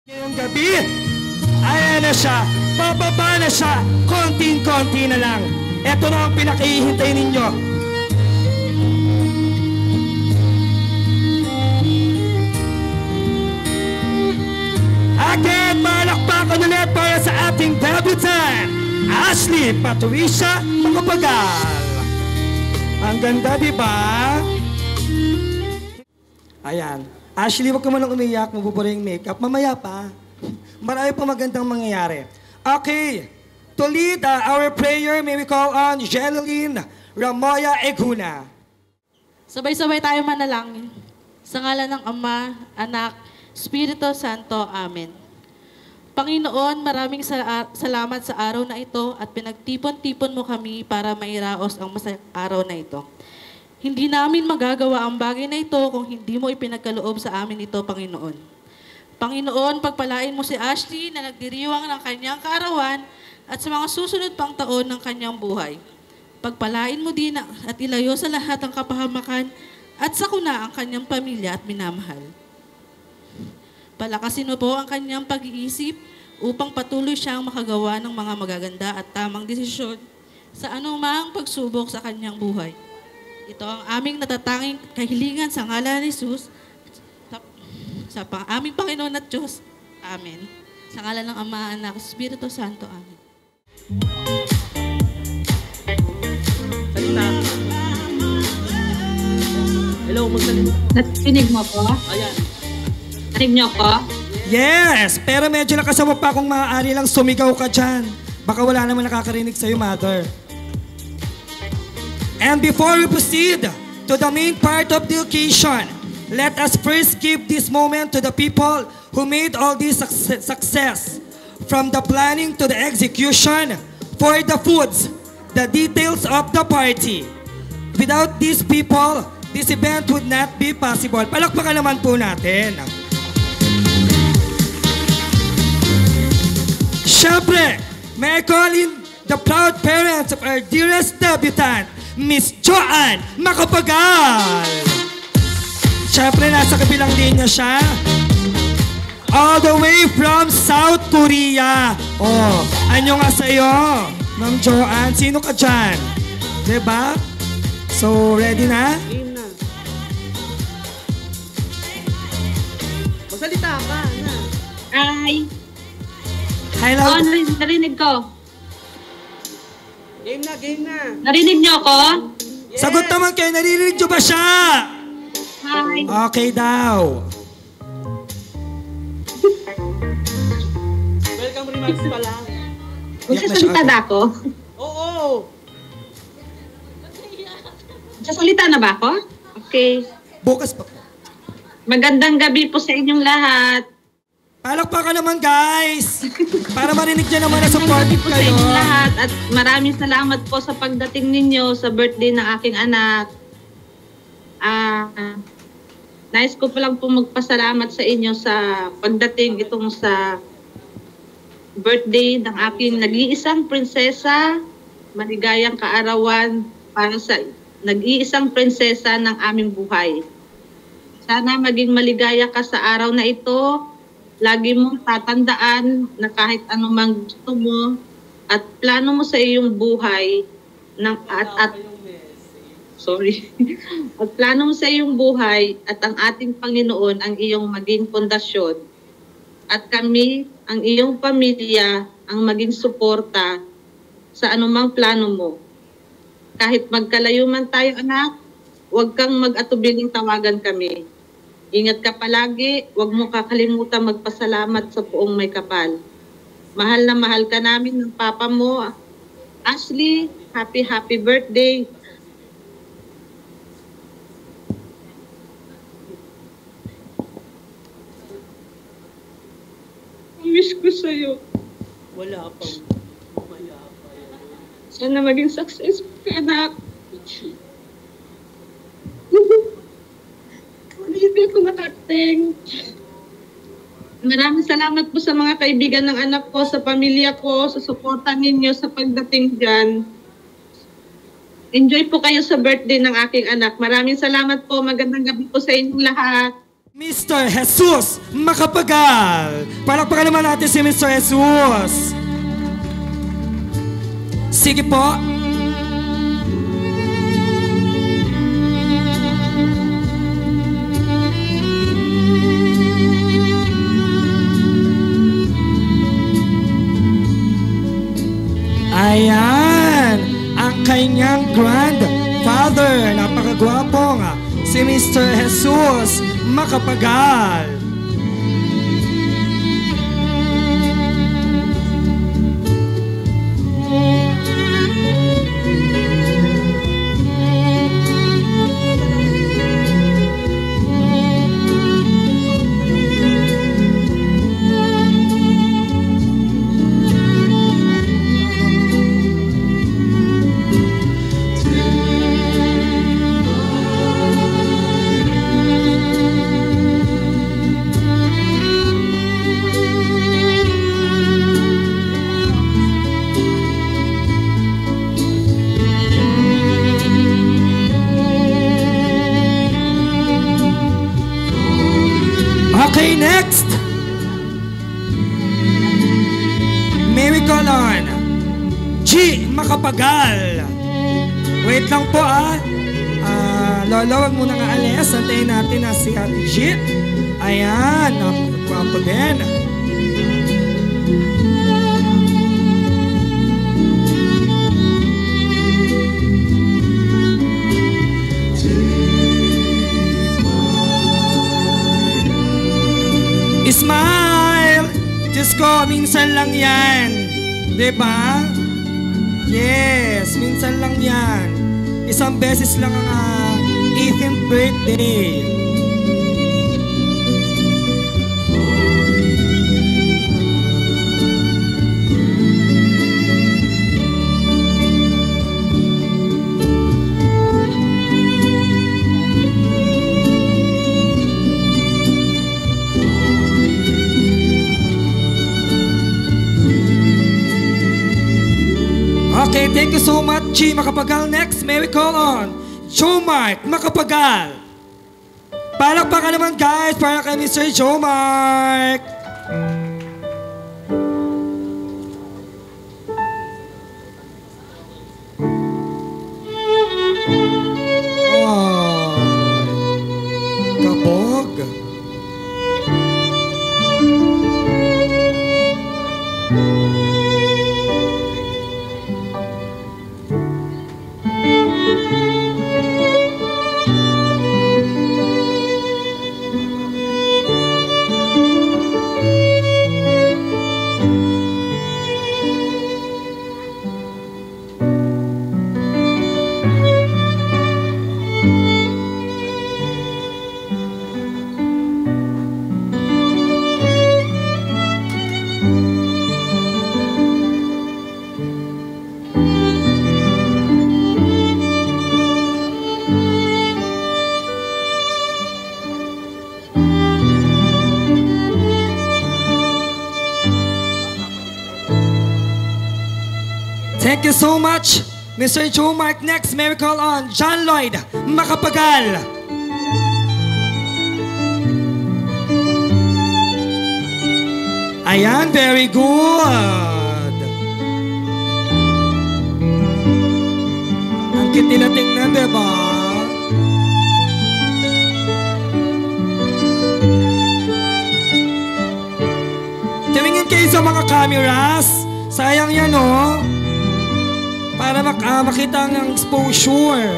Ngayong gabi, ayan na siya, bababa na siya, konting-konti na lang. Ito na ang pinakihintay ninyo. Again, malakpakan ulit para sa ating debutant, Ashley Patricia Macapagal. Ang ganda, di ba? Ayan. Ashley, wag ka man lang umiyak, mabubura yung makeup. Mamaya pa. Marami pa magandang mangyayari. Okay. To lead our prayer, may we call on Jeneline Ramoya Eguna. Sabay-sabay tayo manalangin. Sa ngalan ng Ama, Anak, Espiritu Santo. Amen. Panginoon, maraming salamat sa araw na ito at pinagtipon-tipon mo kami para mairaos ang masayang araw na ito. Hindi namin magagawa ang bagay na ito kung hindi mo ipinagkaloob sa amin ito, Panginoon. Panginoon, pagpalain mo si Ashley na nagdiriwang ng kanyang kaarawan at sa mga susunod pang taon ng kanyang buhay. Pagpalain mo din at ilayo sa lahat ang kapahamakan at sakuna ang kanyang pamilya at minamahal. Palakasin mo po ang kanyang pag-iisip upang patuloy siyang makagawa ng mga magaganda at tamang desisyon sa anumang pagsubok sa kanyang buhay. Ito ang aming natatanging kahilingan sa ngalan ni Jesus, sa aming Panginoon at Diyos. Amen. Sa ngalan ng Ama, Anak, Espiritu Santo. Amen. Salita. Hello, magsalita. Natinig mo po? Ayan. Natinig niyo ko? Yes, pero medyo nakasama pa kung maaari lang sumigaw ka dyan. Baka wala naman nakakarinig sa'yo, Mother. And before we proceed to the main part of the occasion, let us first give this moment to the people who made all this success. From the planning to the execution, for the foods, the details of the party. Without these people, this event would not be possible. Palakpakan naman po natin. Siyempre, may I call in the proud parents of our dearest debutant, Miss Joanne Macapagal. Siyempre, nasa kabilang linya siya. All the way from South Korea. Oh, anyo nga sa'yo, Ma'am Joanne. Sino ka dyan? Diba? So, ready na? Game na. Magsalita ka na. Ay! Hello. Oo, narinig ko. Game na, game na. Narinig niyo ako? Yes. Sagot naman kayo, naririnig nyo ba siya? Hi! Okay daw. Welcome remarks pa lang. Magsasalita na ako? Oo. Magsasalita na ba ako? Okay. Bukas pa. Magandang gabi po sa inyong lahat. Palakpakan naman, guys. Para marinig nyo naman na supportive Magandang gabi po sa kayo. inyong lahat at maraming salamat po sa pagdating ninyo sa birthday ng aking anak. Nais ko pa lang po magpasalamat sa inyo sa pagdating itong sa birthday ng aking nag-iisang prinsesa, maligayang kaarawan para sa nag-iisang prinsesa ng aming buhay. Sana maging maligaya ka sa araw na ito. Lagi mong tatandaan na kahit anumang gusto mo at plano mo sa iyong buhay at plano mo sa iyong buhay at ang ating Panginoon ang iyong maging pundasyon. At kami, ang iyong pamilya, ang maging suporta sa anumang plano mo. Kahit magkalayo man tayo, anak, huwag kang mag-atubiling tawagan kami. Ingat ka palagi, huwag mo kakalimutan magpasalamat sa Poong May Kapal. Mahal na mahal ka namin ng papa mo. Ashley, happy birthday. Wish ko sa'yo. Wala pa. Wala pa. Sana maging successful ka, anak. Hindi ko nakarating. Maraming salamat po sa mga kaibigan ng anak ko, sa pamilya ko, sa suporta ninyo sa pagdating dyan. Enjoy po kayo sa birthday ng aking anak. Maraming salamat po. Magandang gabi po sa inyong lahat. Mr. Jesus Macapagal. Palakpakan naman natin si Mr. Jesus. Sige po. Ayan, ang kanyang grandfather, napakagwapong si Mr. Jesus Macapagal. Okay, next. May we call on G. Macapagal. Wait lang po Lolo, wag muna nga alis. Antayin natin na si Ate G. Ayan, napakagwapo din. Smile! Diyos ko, minsan lang yan. Diba? Yes, minsan lang yan. Isang beses lang ang 18th birthday. Okay, thank you so much, G. Macapagal. Next, may we call on Joe Mark Macapagal. Palakpakan naman, guys, para kay Mr. Joe Mark. Oh, kabog. Thank you so much, Mr. Joe Mark. Next, may we call on John Lloyd Macapagal. Ayan, very good. Ang cute nila tingnan, diba? Tumingin kayo sa mga cameras. Sayang yan, oh. Para makita ang exposure.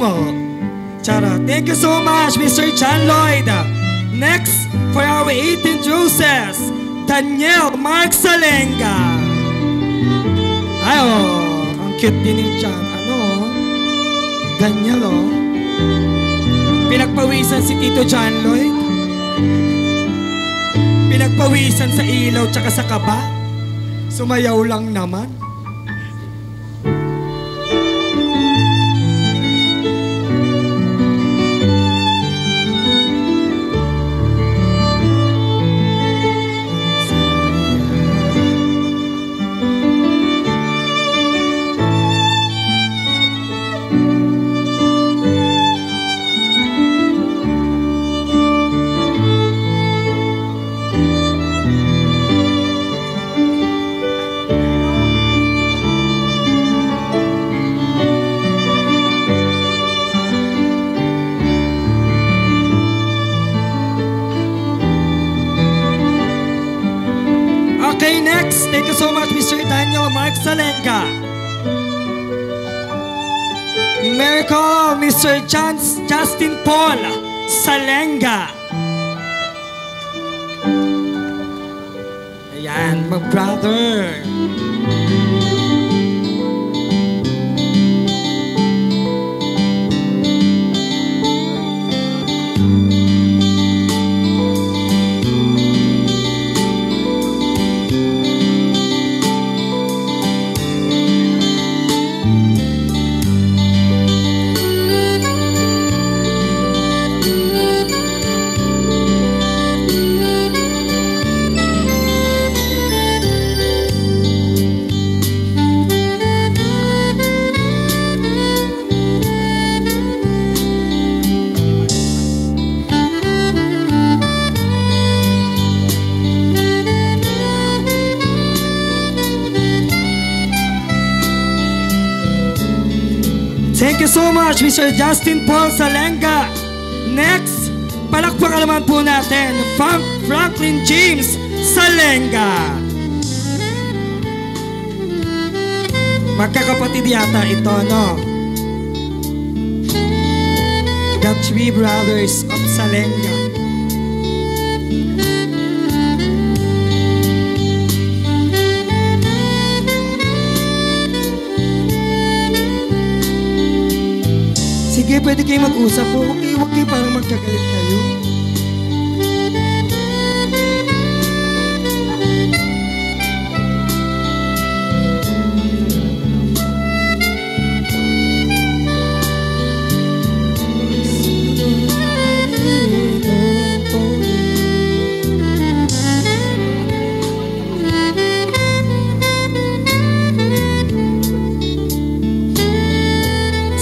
mo. Charot. Thank you so much, Mr. John Lloyd. Next, for our 18th roses, Daniel Mark Salenga. Ay, oh, ang cute din ni John. Daniel, oh. Pinagpawisan si Tito John Lloyd. Pinagpawisan sa ilaw tsaka sa kaba. Sumayaw lang naman. Okay, next. Thank you so much, Mr. Daniel Mark Salenga. Miracle, Mr. Justin Paul Salenga. Ayan, my brother. Thank you so much, Mr. Justin Paul Salenga. Next, palakpakan naman po natin, Franklin James Salenga. Magkakapatid yata ito, no? The three brothers of Salenga. Sige, pwede kayo mag-usap po. Huwag kayo parang magkagalit kayo.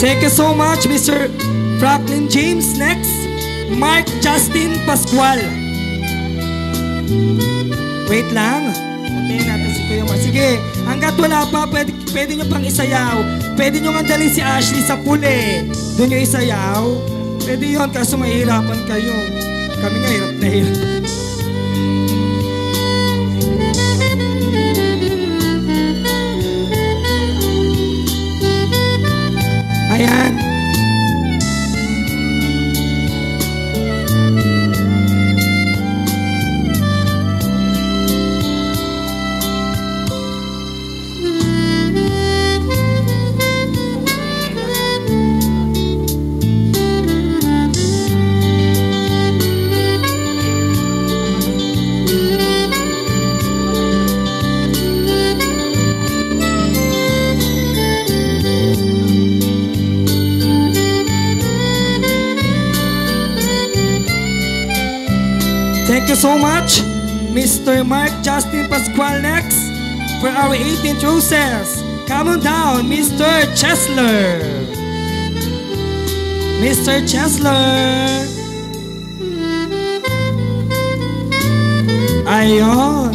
Thank you so much, Mr. Franklin James. Next, Mark Justin Pascual. Wait lang. Puntayin natin si Kuya Mark. Sige, hanggat wala pa, pwede nyo pang isayaw. Pwede nyo nga dalhin si Ashley sa puli. Doon nyo isayaw. Pwede yun, kaso mahihirapan kayo. Kami nga hirap na hirap. Ayan. Thank you so much, Mr. Mark Justin Pascual. Next, for our 18th roses, come on down, Mr. Chesler. Mr. Chesler. Ayon,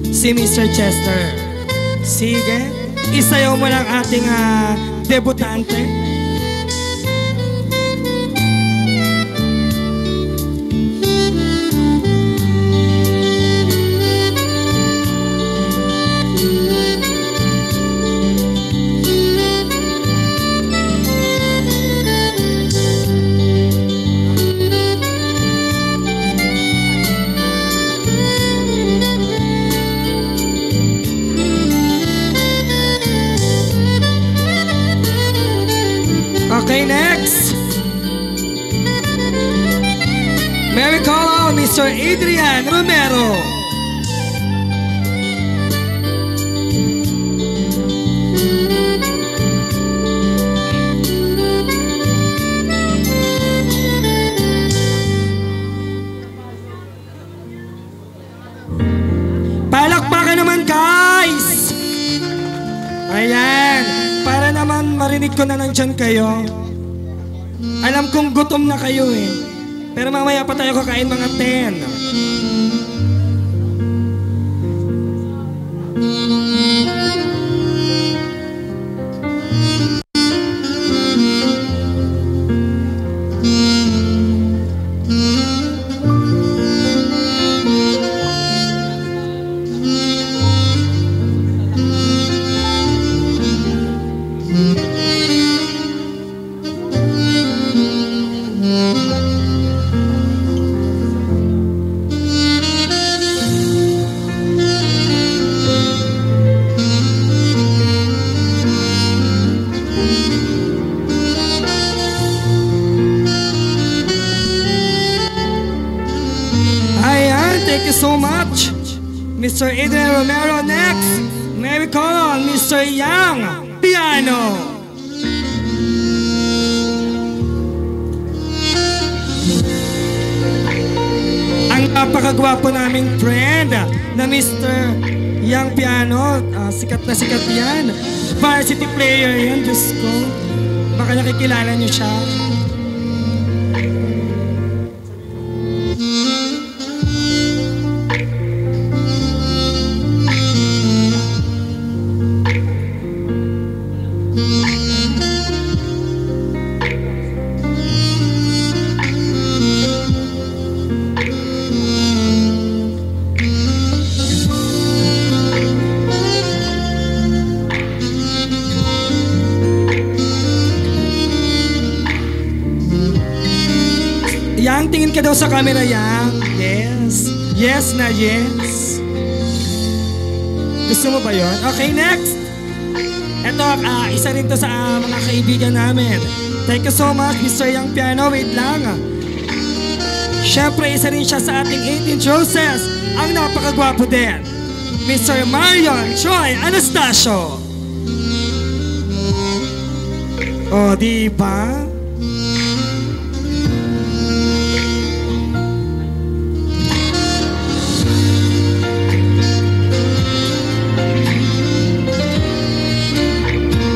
si Mr. Chesler. Sige, isayaw mo lang ating debutante. May we call on Mr. Adrian Romero. Palakpakan naman, guys! Ayan, para naman marinig ko na nandyan kayo. Alam kong gutom na kayo eh. Pero mamaya pa tayo kakain mga 10. Thank you so much, Mr. Adrian Romero. Next, may we call on Mr. Yang Piano. Ang napakagwapo naming friend na Mr. Yang Piano. Sikat na sikat yan. Varsity player yan, Diyos ko. Baka nakikilala niyo siya. Yang, tingin ka daw sa camera, Yang. Yes. Yes na yes. Gusto mo ba yun? Okay, next. Ito, isa rin to sa mga kaibigan namin. Thank you so much, Mr. Yang Piano. Wait lang. Siyempre, isa rin siya sa ating 18 Roses. Ang napakagwapo din. Mr. Marion Troy Anastasio. Oh, di ba?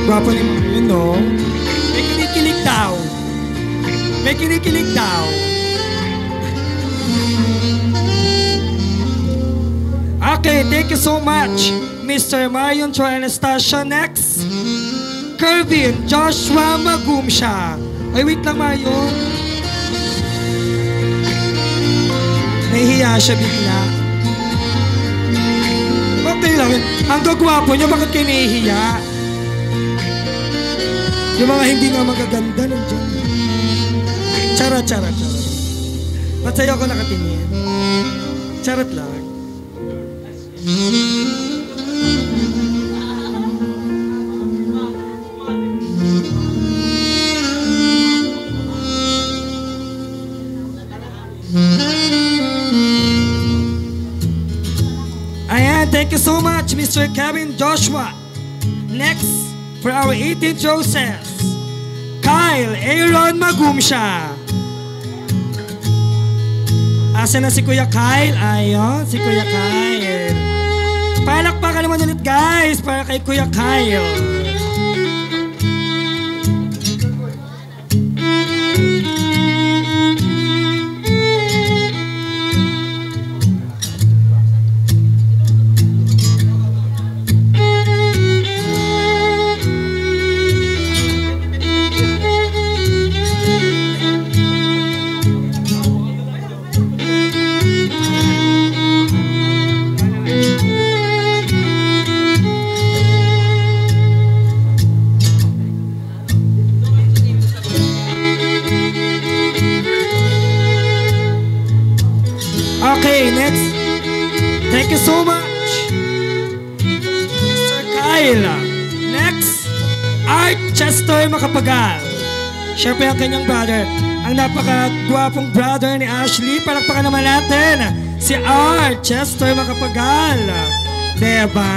Gwapo ni Marion, no? May kinikilig daw. May kinikilig daw. Okay, thank you so much, Mr. Marion Troy Anastasio. Next, Kervin Joshua Magumsha. Ay, wait lang, Marion. Nahihiya siya bigla. Okay lang. Ang gagwapo niyo, bakit kayo nahihiya? Yung mga hindi nga magaganda nandiyan. Charot, charot, charot. Ba't sa'yo ako nakatingin? Charot lang. Ayan, thank you so much, Mr. Kevin Joshua. Next, for our 18th Roses, Kyle Aaron Magumsha. Asa na si Kuya Kyle? Ayun, si Kuya Kyle. Palakpakan naman ulit, guys, para kay Kuya Kyle. Okay, next. Thank you so much, Mr. Kyle. Next, Art Chester Macapagal. Siyempre ang kanyang brother. ang napakagwapong brother ni Ashley. Palakpakan naman natin si Art Chester Macapagal. Diba?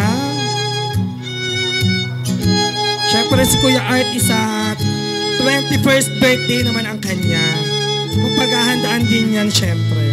Siyempre si Kuya Art isa 21st birthday naman ang kanya. Mapaghahandaan din yan siyempre.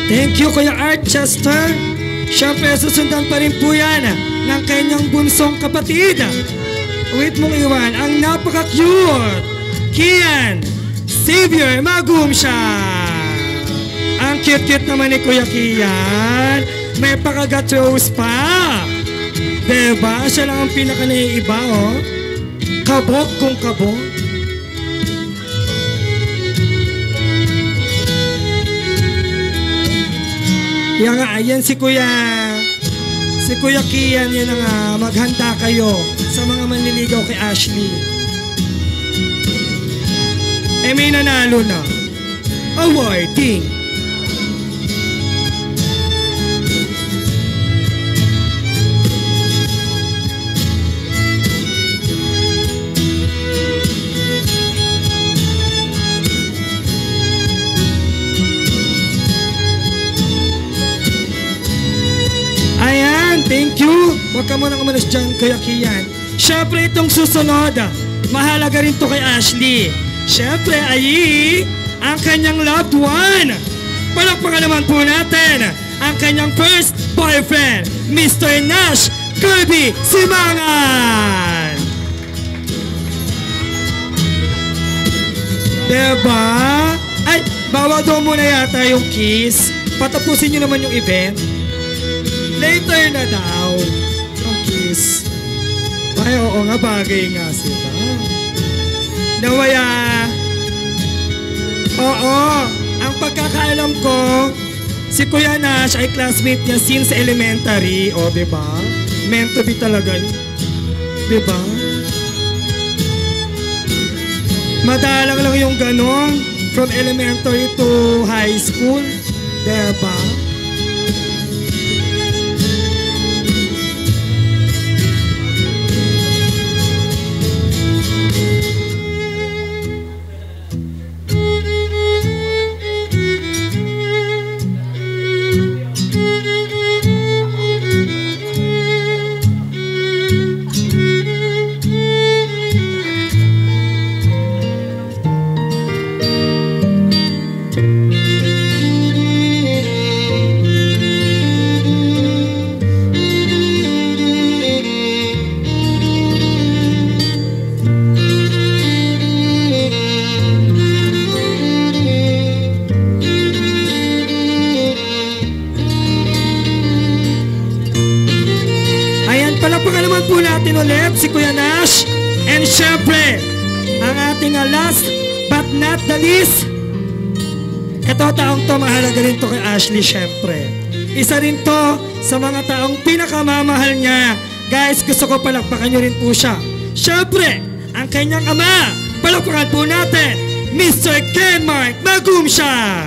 Thank you, Kuya Art Chester. Siyempre, susundan pa rin po yan ng kanyang bunsong kapatid. Wait mong iwan, ang napaka-cute Kian Xavier Magumsya. Ang cute-cute naman ni Kuya Kian. May pakagat-rose pa. Diba? Siya lang ang pinaka-naiiba, oh. Kabog kung kabog. Yan nga, yan si Kuya Kian, yan nga, maghanda kayo sa mga manliligaw kay Ashley. Eh may nanalo na. Awarding. Thank you. Huwag ka munang umalas dyan, Kuya Kian. Siyempre, itong susunod, mahalaga rin to kay Ashley. Siyempre, ay ang kanyang loved one. Palakpakan naman po natin ang kanyang first boyfriend, Mr. Nash Kirby Simangan. Diba? Ay, bawal daw muna yata yung kiss. Patapusin nyo naman yung event. Later na daw ang kiss. Ay, oo nga, bagay nga sila. Nawaya. Oo, ang pagkakaalam ko, si Kuya Nash ay classmate niya since elementary. O, diba? Meant to be talaga yun. Diba? Madalang lang yung ganon from elementary to high school. Diba? Palakpakan naman po natin ulit si Kuya Nash. And syempre, ang ating last but not the least, ito taong to, mahalaga rin to kay Ashley syempre. Isa rin to sa mga taong pinakamamahal niya. Guys, gusto ko palakpakan nyo rin po siya. Syempre, ang kanyang ama, palakpakan po natin, Mr. Ken Mark Magumsya.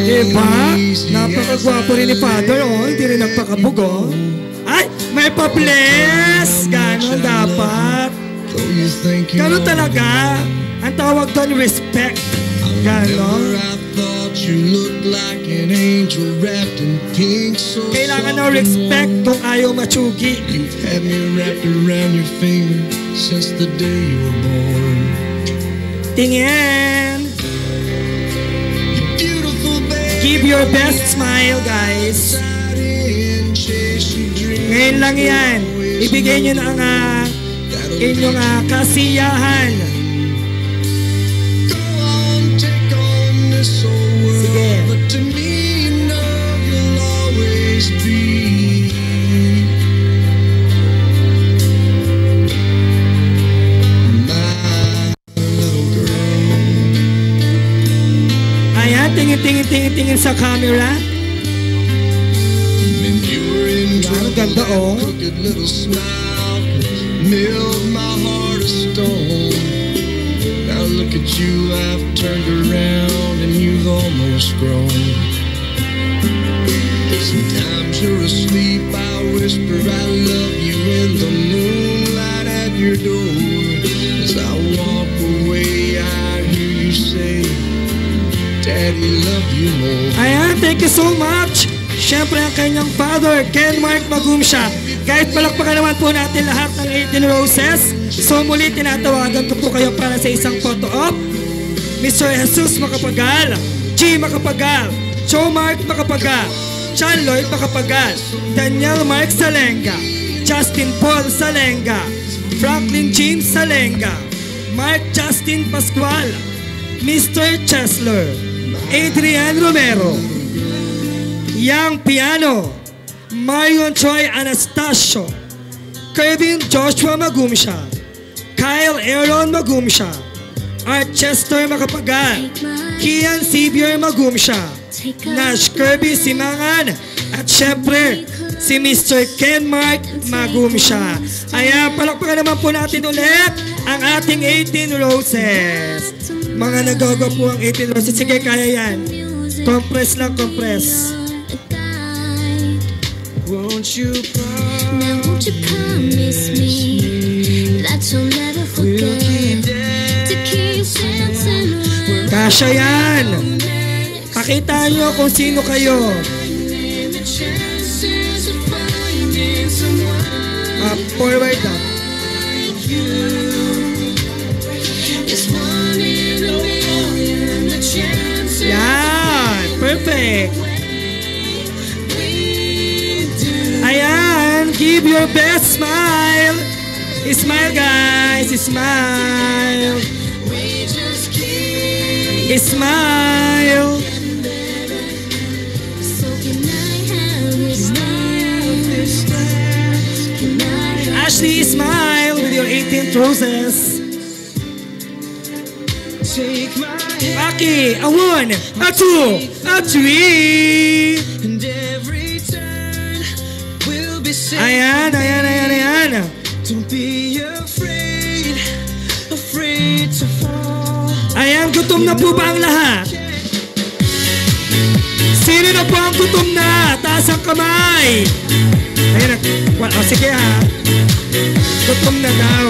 Diba? Napakagwapo rin ni Father, oh. Hindi rin nagpakabugo. Ay, may pa-bless! Ganon dapat. Ganon talaga. Ang tawag doon, respect. Ganon. Kailangan ng respect kung ayaw matsugi. You've had me wrapped around your finger since the day you were born. Tingin! Give your best smile, guys. Ngayon lang yan. Ibigay nyo na ang inyong kasiyahan. Sige. tingin-tingin sa camera. When you were in Ang ganda, oh. crooked little smile milled my heart of stone. Now look at you, I've turned around and you've almost grown. Sometimes you're asleep, I whisper I love you in the moonlight at your door. As I walk away, I hear you say, Daddy, love you more. Ayan, thank you so much. Siyempre ang kanyang father, Ken Mark Magumsha. Kahit palakpakan naman po natin lahat ng 18 Roses. So muli tinatawagan ko po kayo para sa isang photo op. Mr. Jesus Macapagal, G. Macapagal, Joe Mark Macapagal, John Lloyd Macapagal, Daniel Mark Salenga, Justin Paul Salenga, Franklin James Salenga, Mark Justin Pascual, Mr. Chesler, Adrian Romero, Yang Piano, Marion Troy Anastasio, Kevin Joshua Magumsha, Kyle Aaron Magumsha, Art Chester Macapagal, Kian Xavier Magumsha, Nash Kirby Simangan, at syempre si Mr. Ken Mark Magumsha. Ayan, palakpakan naman po natin ulit ang ating 18 Roses. Mga nagawa po ang 18 Roses. Sige, kaya yan. Compress lang, compress. Won't you Now won't you promise me that you'll never forget to keep dancing around Kasya yan. Pakita nyo kung sino kayo. the chances of finding someone Forward up. is one in a million. The chances Yan. Perfect. Ayan. Give your best smile. Smile, guys. Smile. we just keep. Smile. So can I have your smile? Can I have Ashley, smile with your 18th Roses. take my hand Aki, a 1, a 2, a 3. and every turn will be safe. Ayan, ayan, ayan, ayan. Don't be afraid, afraid to fall. Ayan, gutom na po ba ang lahat? Sino na po ang gutom na? Taas ang kamay. Ayan, sige ha. Gutom na daw.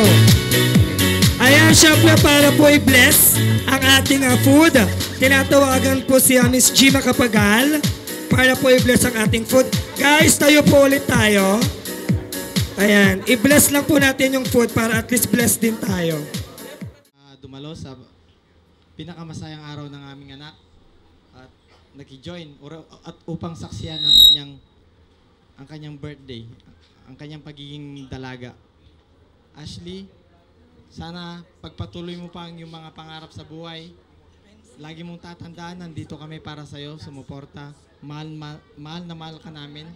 Ayan, syempre para po i-bless ang ating food. Tinatawagan po si Miss G. Macapagal para po i-bless ang ating food. Guys, tayo po ulit tayo. Ayan, i-bless lang po natin yung food para at least bless din tayo. Dumalo sa pinakamasayang araw ng aming anak at naki-join at upang saksiyan ang kanyang birthday, ang kanyang pagiging dalaga. Ashley, sana pagpatuloy mo pa ang iyong mga pangarap sa buhay. Lagi mong tatandaan, nandito kami para sa iyo, sumuporta. Mahal na mahal ka namin.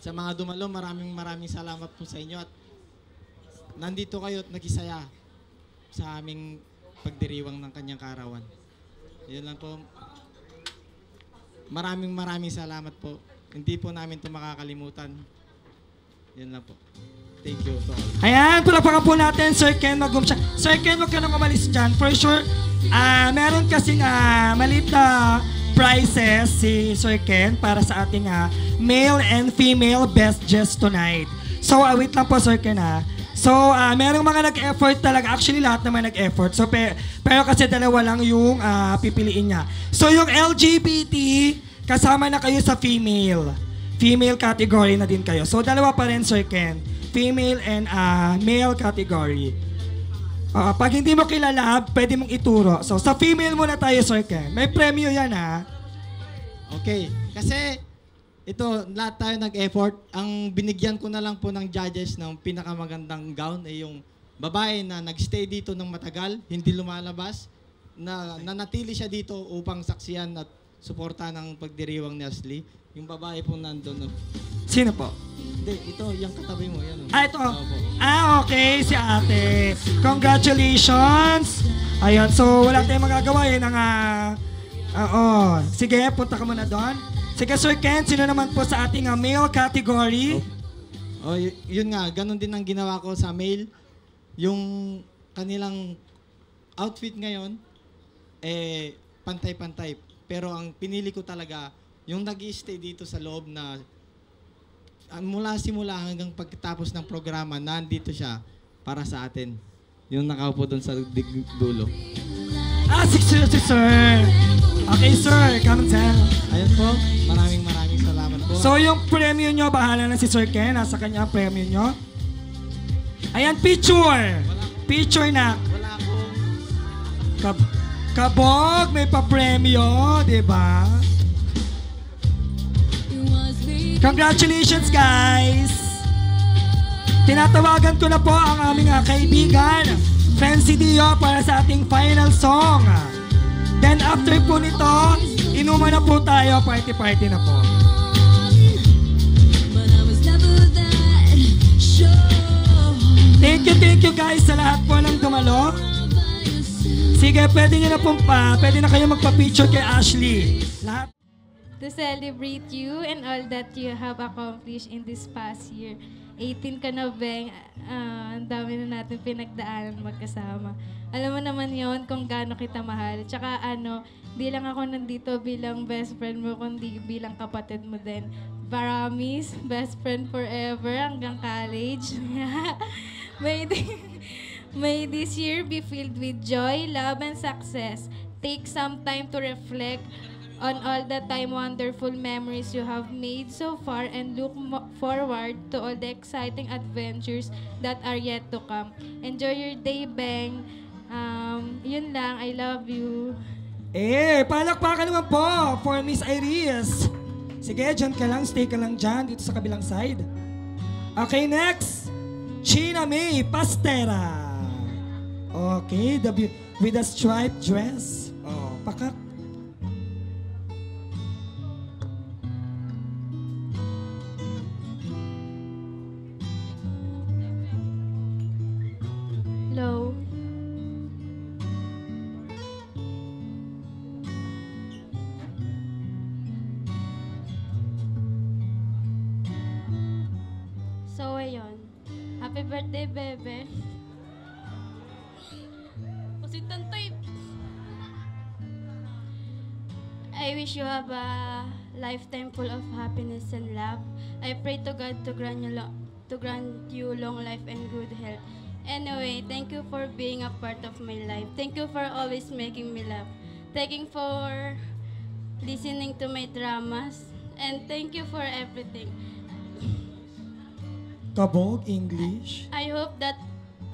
Sa mga dumalo, maraming salamat po sa inyo at nandito kayo at nagisaya sa aming pagdiriwang ng kanyang kaarawan. Yun lang po. Maraming salamat po. Hindi po namin ito makakalimutan. Yun lang po. Thank you to all. Ayan, palapakan po natin, Sir Ken Magumsha. Sir Ken, huwag ka nang umalis dyan. For sure, meron kasing maliit na prizes si Sir Ken para sa ating male and female best just tonight. So, wait lang po, Sir Ken So, merong mga nag-effort talaga. Actually, lahat naman nag-effort. So, pero kasi dalawa lang yung pipiliin niya. So, yung LGBT, kasama na kayo sa female. Female category na din kayo. So, dalawa pa rin, Sir Ken. Female and male category. Pag hindi mo kilala, pwede mong ituro. So, sa female muna tayo, Sir Ken. May premyo yan, Okay. Kasi ito, lahat tayo nag-effort. Ang binigyan ko na lang po ng judges ng pinakamagandang gown ay yung babae na nagstay dito ng matagal, hindi lumalabas, na nanatili siya dito upang saksiyan at suporta ng pagdiriwang ni Ashley. Yung babae po nandun. Sino po? Hindi, ito, yung katabi mo. Yan, Ito. Opo. Okay, si ate. Congratulations. Ayun, so wala tayong magagawa. Yan ang Oo. Sige, punta ka muna doon. Sige, Sir Ken, sino naman po sa ating male category? Oh, yun nga, ganun din ang ginawa ko sa male. Yung kanilang outfit ngayon, pantay-pantay. Pero ang pinili ko talaga, yung nag-i-stay dito sa loob na mula simula hanggang pagkatapos ng programa, nandito siya para sa atin. Yung nakaupo doon sa dulo. Si Sir. Okay, Sir. Come and tell. Ayun po, maraming salamat po. So, yung premyo nyo, bahala na si Sir Ken. Nasa kanya ang premyo nyo. Ayan, picture. Picture na. Wala akong... Kabog, may pa-premyo, di ba? Congratulations, guys! Tinatawagan ko na po ang aming kaibigan, Fancy Dio, para sa ating final song. Then after po nito, inuman na po tayo, party-party na po. Thank you guys sa lahat po ng dumalo. Sige, pwede na kayo magpa-picture kay Ashley. Lahat. To celebrate you and all that you have accomplished in this past year. 18 ka na, Beng. Ang dami na natin pinagdaanan magkasama. Alam mo naman yon kung gaano kita mahal. Tsaka di lang ako nandito bilang best friend mo, kundi bilang kapatid mo din. Promise, best friend forever hanggang college. May this year be filled with joy, love, and success. Take some time to reflect on all the time wonderful memories you have made so far and look forward to all the exciting adventures that are yet to come. Enjoy your day, Beng. Yun lang. I love you. Palakpakan naman po for Miss Iris. Sige, dyan ka lang. Stay ka lang dyan dito sa kabilang side. Okay, next. China May Pastera. Okay, with a striped dress. Pakak. Hello. So, ayun. Happy birthday, bebe. Kasi tantay. I wish you have a lifetime full of happiness and love. I pray to God to grant you long life and good health. Anyway, thank you for being a part of my life. Thank you for always making me laugh. Thank you for listening to my dramas. And thank you for everything. Kabog, English. I hope that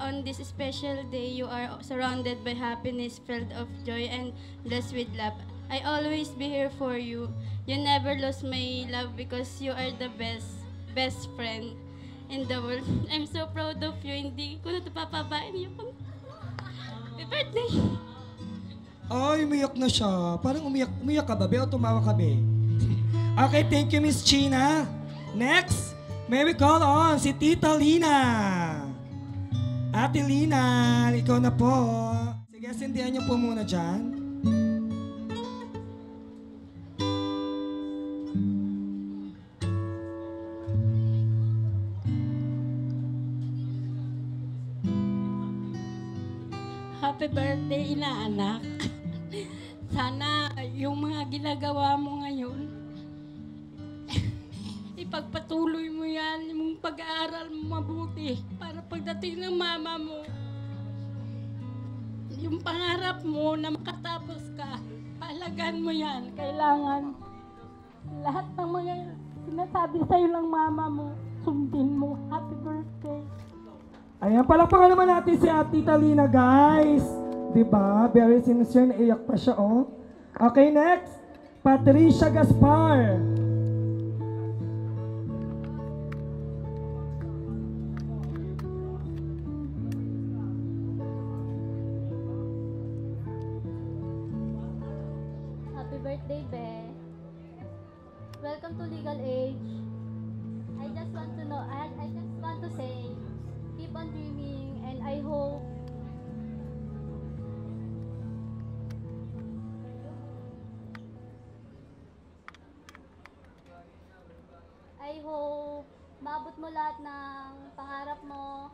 on this special day, you are surrounded by happiness, filled of joy, and blessed with love. I always be here for you. You never lose my love because you are the best friend in the world. I'm so proud of you. Hindi ko na ito papabain yung happy birthday. Ay, umiyak na siya. Parang umiyak ka ba, be? O tumawa ka, be? Okay, thank you, Miss China. Next, may we call on si Tita Lina. Ate Lina, ikaw na po. Sige, sindihan niyo po muna dyan. Happy birthday, inaanak. Sana yung mga ginagawa mo ngayon, ipagpatuloy mo yan, yung pag-aaral mo mabuti para pagdating ng mama mo, yung pangarap mo na makatapos ka, pahalagan mo yan. Kailangan lahat ng mga sinasabi sa'yo ng mama mo, sundin mo. Happy birthday. Ayan, palakpakan naman natin si Ate Talina, guys. Diba? Very sincere, naiyak pa siya, oh. Okay, next. Patricia Gaspar. Happy birthday, Be. Welcome to legal age. I just want to say, keep on dreaming, and I hope I hope maabot mo lahat ng pangarap mo.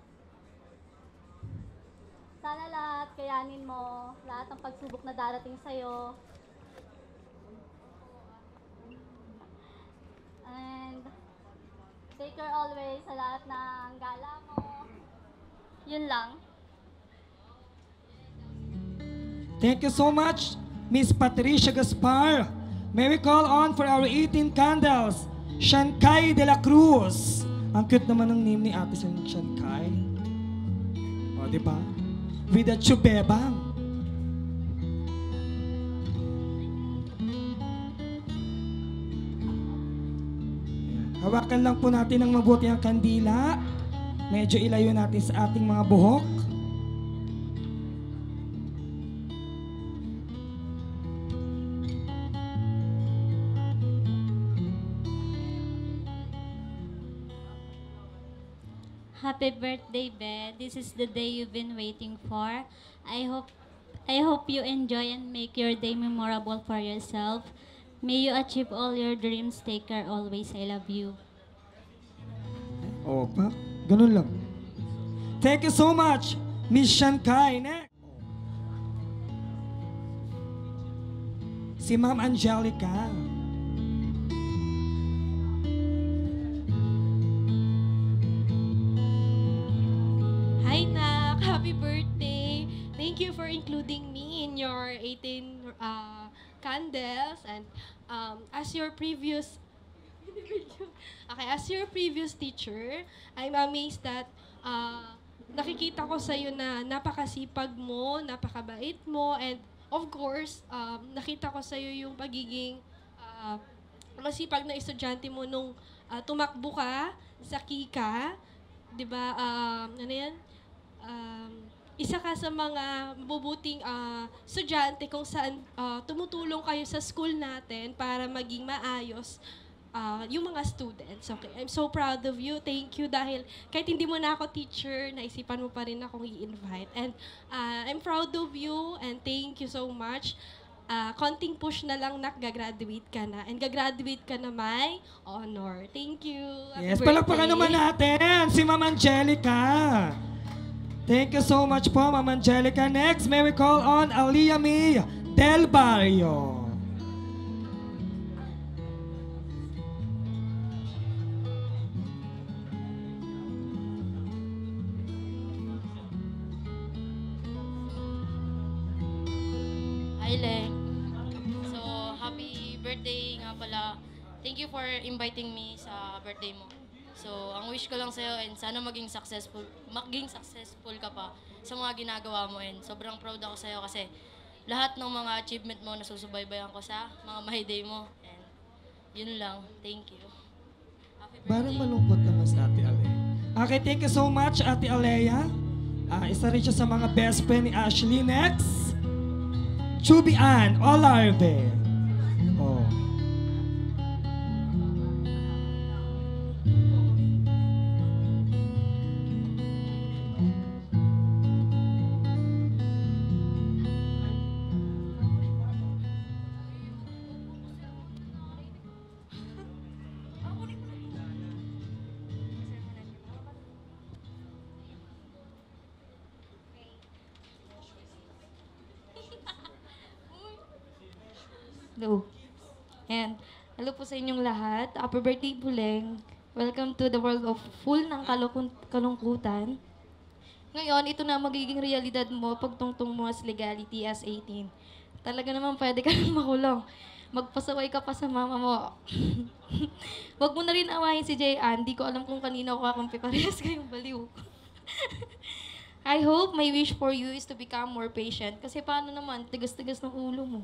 Sana lahat kayanin mo, lahat ng pagsubok na darating sa'yo. And take care always sa lahat ng gala mo. Yun lang. Thank you so much, Miss Patricia Gaspar. May we call on for our 18 candles, Shankay de la Cruz. Ang cute naman ng name ni Ate Shankay. O, di ba? With a chubebang. Hawakan lang po natin ng mabuti ang kandila. Medyo ilayo natin sa ating mga buhok. Happy birthday, Be. This is the day you've been waiting for. I hope you enjoy and make your day memorable for yourself. May you achieve all your dreams. Take care always. I love you. Opa, ganun lang. Thank you so much, Miss Shankay. Next. Si Ma'am Angelica. Hi, Nak. Happy birthday. Thank you for including me in your 18 candles. And as your previous teacher, I'm amazed that nakikita ko sa'yo na napakasipag mo, napakabait mo, and of course, nakita ko sa'yo yung pagiging masipag na estudyante mo nung tumakbo ka sa Kika. Diba, ano yan? Isa ka sa mga mabubuting estudyante kung saan tumutulong kayo sa school natin para maging maayos yung mga students. Okay, I'm so proud of you. Thank you dahil kahit hindi mo na ako teacher, naisipan mo pa rin akong i-invite. And I'm proud of you and thank you so much. Konting push na lang, Nak, gagraduate ka na. And gagraduate ka na may honor. Thank you. Happy Yes, birthday. palakpakan naman natin si Ma'am Angelica. Thank you so much po, Ma'am Angelica. Next, may we call on Aliyah May Del Barrio. Hi, Leng. So, happy birthday nga pala. Thank you for inviting me sa birthday mo. So, ang wish ko lang sa'yo and sana maging successful ka pa sa mga ginagawa mo and sobrang proud ako sa'yo kasi lahat ng mga achievement mo nasusubaybayan ko sa mga my day mo. And yun lang. Thank you. Happy birthday. Parang malungkot naman sa Ate Alea. Okay, thank you so much, Ate Alea. Isa rin siya sa mga best friend ni Ashley. Next, Chubby Ann Olarbe. Oh. Hello. And hello po sa inyong lahat. Happy birthday po, Leng. Welcome to the world of full ng kalungkutan. Ngayon, ito na magiging realidad mo pagtungtong mo as legality as 18. Talaga naman pwede ka nang makulong. Magpasaway ka pa sa mama mo. Huwag mo na rin awayin si Jayan. Di ko alam kung kanina ko kakampi. Parehas kayong baliw. I hope my wish for you is to become more patient. Kasi paano naman, tigas-tigas ng ulo mo.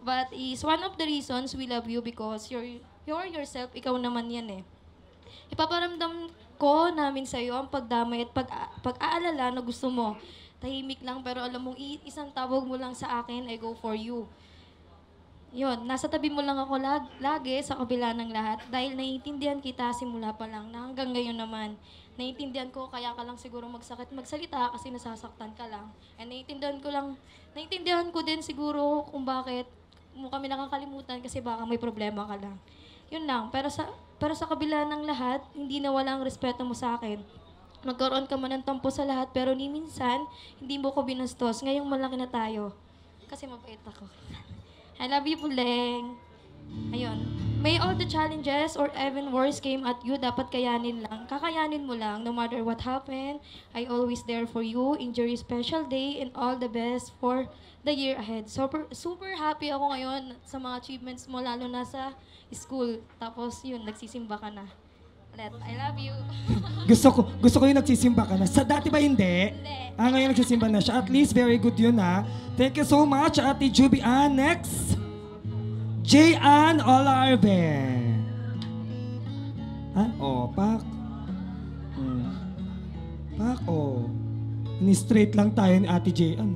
But is one of the reasons we love you because you're yourself, ikaw naman yan eh. Ipaparamdam ko namin sa'yo ang pagdamay at pag-aalala na gusto mo. Tahimik lang pero alam mong isang tawag mo lang sa akin, I go for you. Yun, nasa tabi mo lang ako lagi sa kabila ng lahat dahil naiintindihan kita simula pa lang na hanggang ngayon naman. Naiintindihan ko kaya ka lang siguro magsalita kasi nasasaktan ka lang. And naiintindihan ko din siguro kung bakit mo kami nakakalimutan kasi baka may problema ka lang. Yun lang. Pero Pero sa kabila ng lahat, hindi nawala ang respeto mo sa akin. Magkaroon ka man ng tampo sa lahat, pero ni minsan, hindi mo ko binastos. Ngayong malaki na tayo. Kasi mabait ako. I love you, Puleng. Ayun. May all the challenges or even worse came at you, dapat kayanin lang. Kakayanin mo lang, no matter what happened. I always there for you. Enjoy your special day and all the best for the year ahead. Super happy ako ngayon sa mga achievements mo, lalo na sa school. Tapos yun, nagsisimba ka na. Ulit, I love you. Gusto ko yung nagsisimba ka na. Sa dati ba hindi? Ngayon nagsisimba na siya. At least very good yun ha. Thank you so much, Ate Juby Ann. Next, J.Ann Olarbe. Pak. Pak, Ini-straight lang tayo ni Ate J.Ann.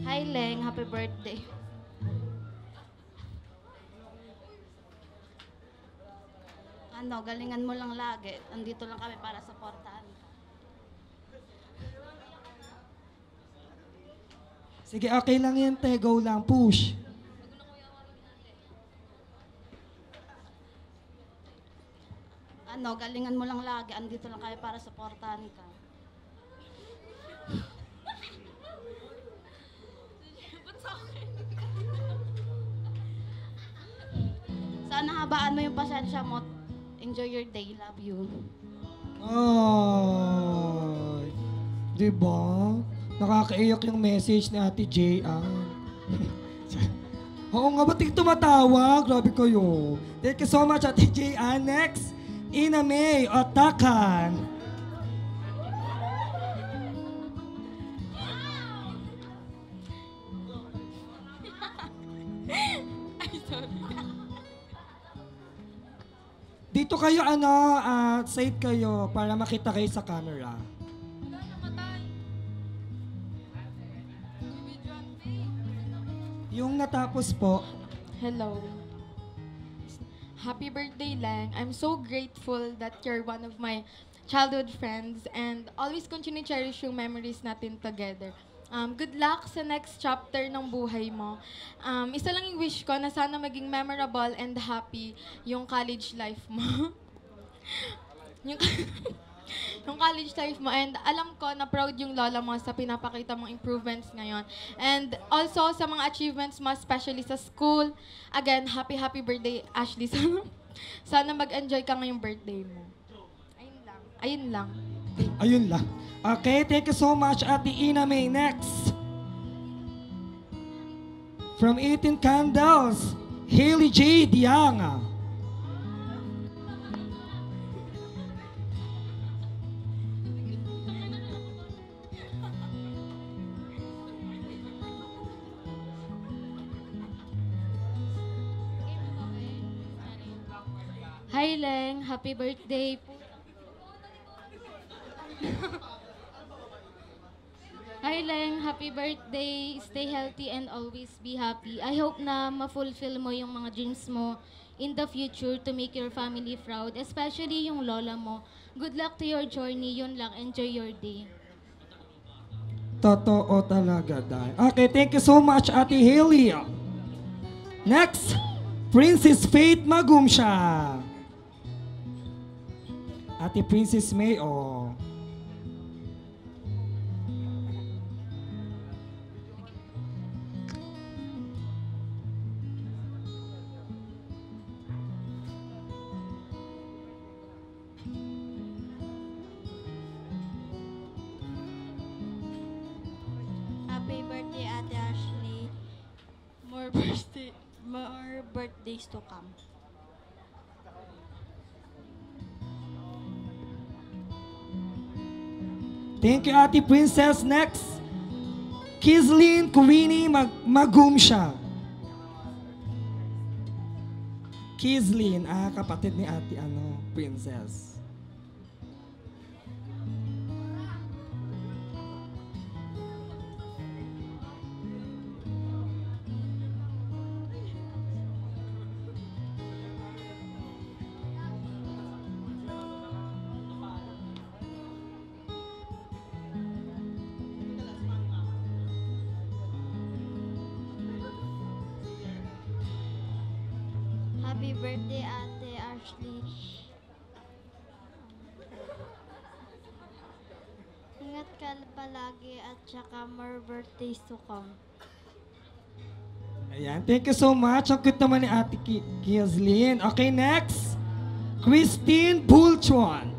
Hi, Leng. Happy birthday. Galingan mo lang lagi. Andito lang kami para supportahan ka. Sige, okay lang yan, te. Go lang. Push. Galingan mo lang lagi. Andito lang kami para supportahan ka. Sana habaan mo yung pasensya mo. Enjoy your day. Love you. Ay, diba? Nakakaiyak yung message ni Ate J.Ann. Oo nga, ba't tumatawa? Grabe kayo. Thank you so much, Ate J.Ann. Next, Ina May Otakan. Dito kayo, side kayo para makita kayo sa camera. Yung natapos po. Hello. Happy birthday, Lang. I'm so grateful that you're one of my childhood friends and always continue to cherish yung memories natin together. Good luck sa next chapter ng buhay mo. Isa lang yung wish ko na sana maging memorable and happy yung college life mo. yung college life mo. And alam ko na proud yung lola mo sa pinapakita mong improvements ngayon. And also sa mga achievements mo, especially sa school. Again, happy birthday, Ashley. Sana mag-enjoy ka ngayong birthday mo. Ayun lang. Ayun lang. Okay, thank you so much, Ate Ina May. Next, from 18 Candles, Hailey J. Dianga. Hi, Leng. Happy birthday. Hi, Leng. Happy birthday. Stay healthy and always be happy. I hope na ma-fulfill mo yung mga dreams mo in the future to make your family proud, especially yung lola mo. Good luck to your journey. Yun lang. Enjoy your day. Totoo talaga, dahil. Okay, thank you so much, Ate Hailey. Next, Princess Faith Magumsha. Ate Princess May, Happy birthday, Ate Ashley. More birthdays to come. Thank you, Ate Princess. Next, Kislin Queenie Magumsha. Kislin, kapatid ni Ate Princess. Happy birthday, Ate Ashley. Ingat ka palagi at saka more birthdays to come. Ayan, thank you so much. Ang cute naman ni Ate Kieslyn. Okay, next. Christine Pulchuan.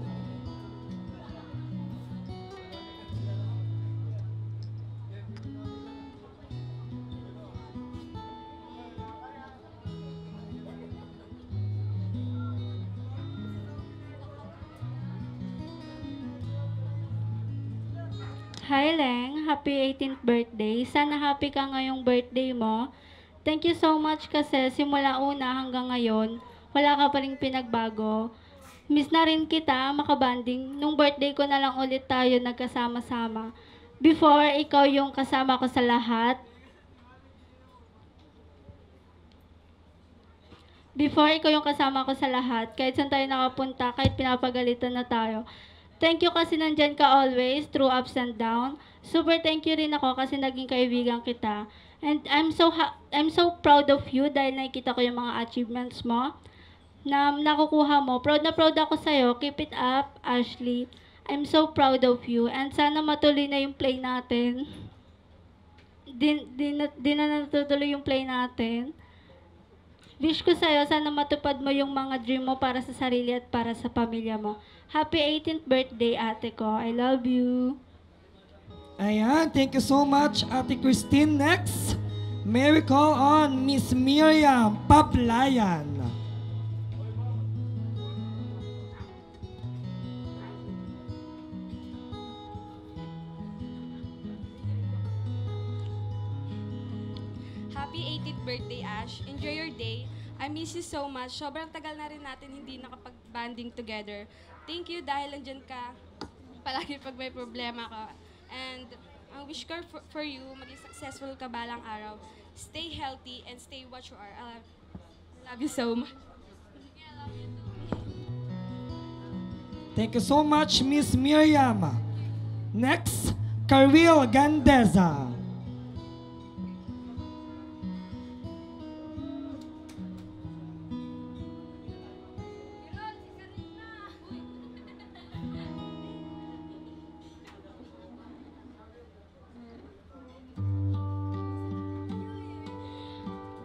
Hi Leng, happy 18th birthday. Sana happy ka ngayong birthday mo. Thank you so much kasi simula una hanggang ngayon, wala ka pa rin pinagbago. Miss na rin kita, makabanding. Nung birthday ko na lang ulit tayo nagkasama-sama. Before, ikaw yung kasama ko sa lahat. Kahit saan tayo nakapunta, kahit pinapagalitan na tayo. Thank you kasi nandyan ka always, through ups and down. Super thank you rin ako kasi naging kaibigan kita. And I'm so proud of you dahil nakikita ko yung mga achievements mo na nakukuha mo. Proud na proud ako sa'yo. Keep it up, Ashley. I'm so proud of you. And sana matuloy na yung play natin. Di na natutuloy yung play natin. Wish ko sa'yo, sana matupad mo yung mga dream mo para sa sarili at para sa pamilya mo. Happy 18th birthday, ate ko. I love you. Ayan, thank you so much, Ate Christine. Next, may we call on Miss Miriam Paplayan. Happy 18th birthday, Ash. Enjoy your day. I miss you so much. Sobrang tagal na rin natin hindi nakapag-banding together. Thank you dahil andyan ka palagi pag may problema ka. And ang wish ko for you, maging successful ka balang araw. Stay healthy and stay what you are. I love you so much. Thank you so much, Miss Miriam. Next, Karil Gandeza.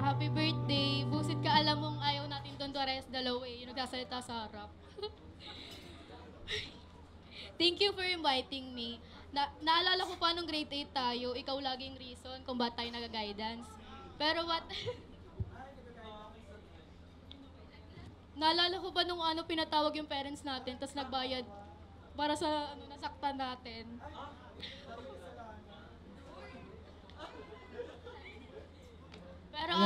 Happy birthday. Busit ka, alam mong ayaw natin doon rest dalawa eh. Yung nagsasalita sa harap. Thank you for inviting me. Naalala ko pa nung grade 8 tayo, ikaw laging reason kung ba't tayo nag-guidance. Pero what... Naalala ko pa nung pinatawag yung parents natin, tapos nagbayad para sa nasaktan natin. Pero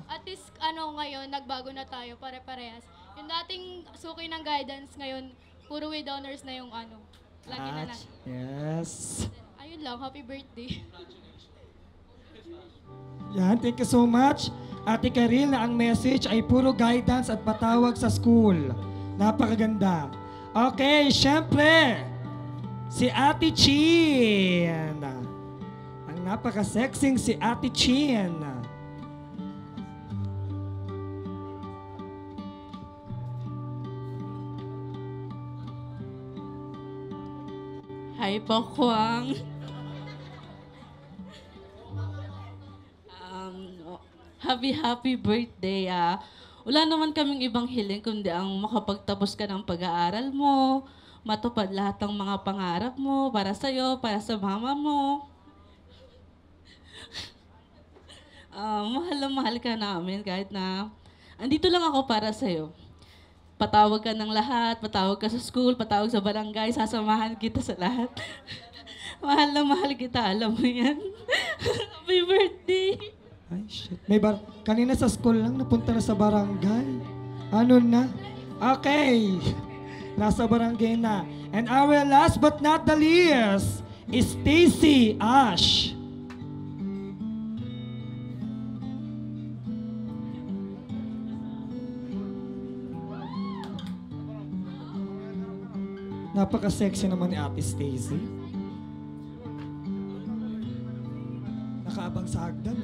at least ngayon, nagbago na tayo, pare-parehas. Yung dating suki ng guidance ngayon, puro with honors na yung lagi na lang. Yes. Ayun lang, happy birthday. Yan, thank you so much. Ate Karil, na ang message ay puro guidance at patawag sa school. Napakaganda. Okay, syempre, si Ate Chin. Ang napaka-sexing si Ate Chin. Hi, Pakwang. Happy birthday. Wala naman kaming ibang hiling kundi ang makapagtapos ka ng pag-aaral mo, matupad lahat ng mga pangarap mo para sa'yo, para sa mama mo. Mahal na mahal ka namin kahit na andito lang ako para sa'yo. Patawag ka ng lahat, patawag ka sa school, patawag sa barangay, sasamahan kita sa lahat. Mahal na mahal kita, alam mo yan. Happy birthday! Ay, shit. Kanina sa school lang, napunta na sa barangay. Ano na? Okay. Nasa barangay na. And our last but not the least is Stacy Ash. Napaka-sexy naman ni Ate Stacy. Nakaabang sa hagdan.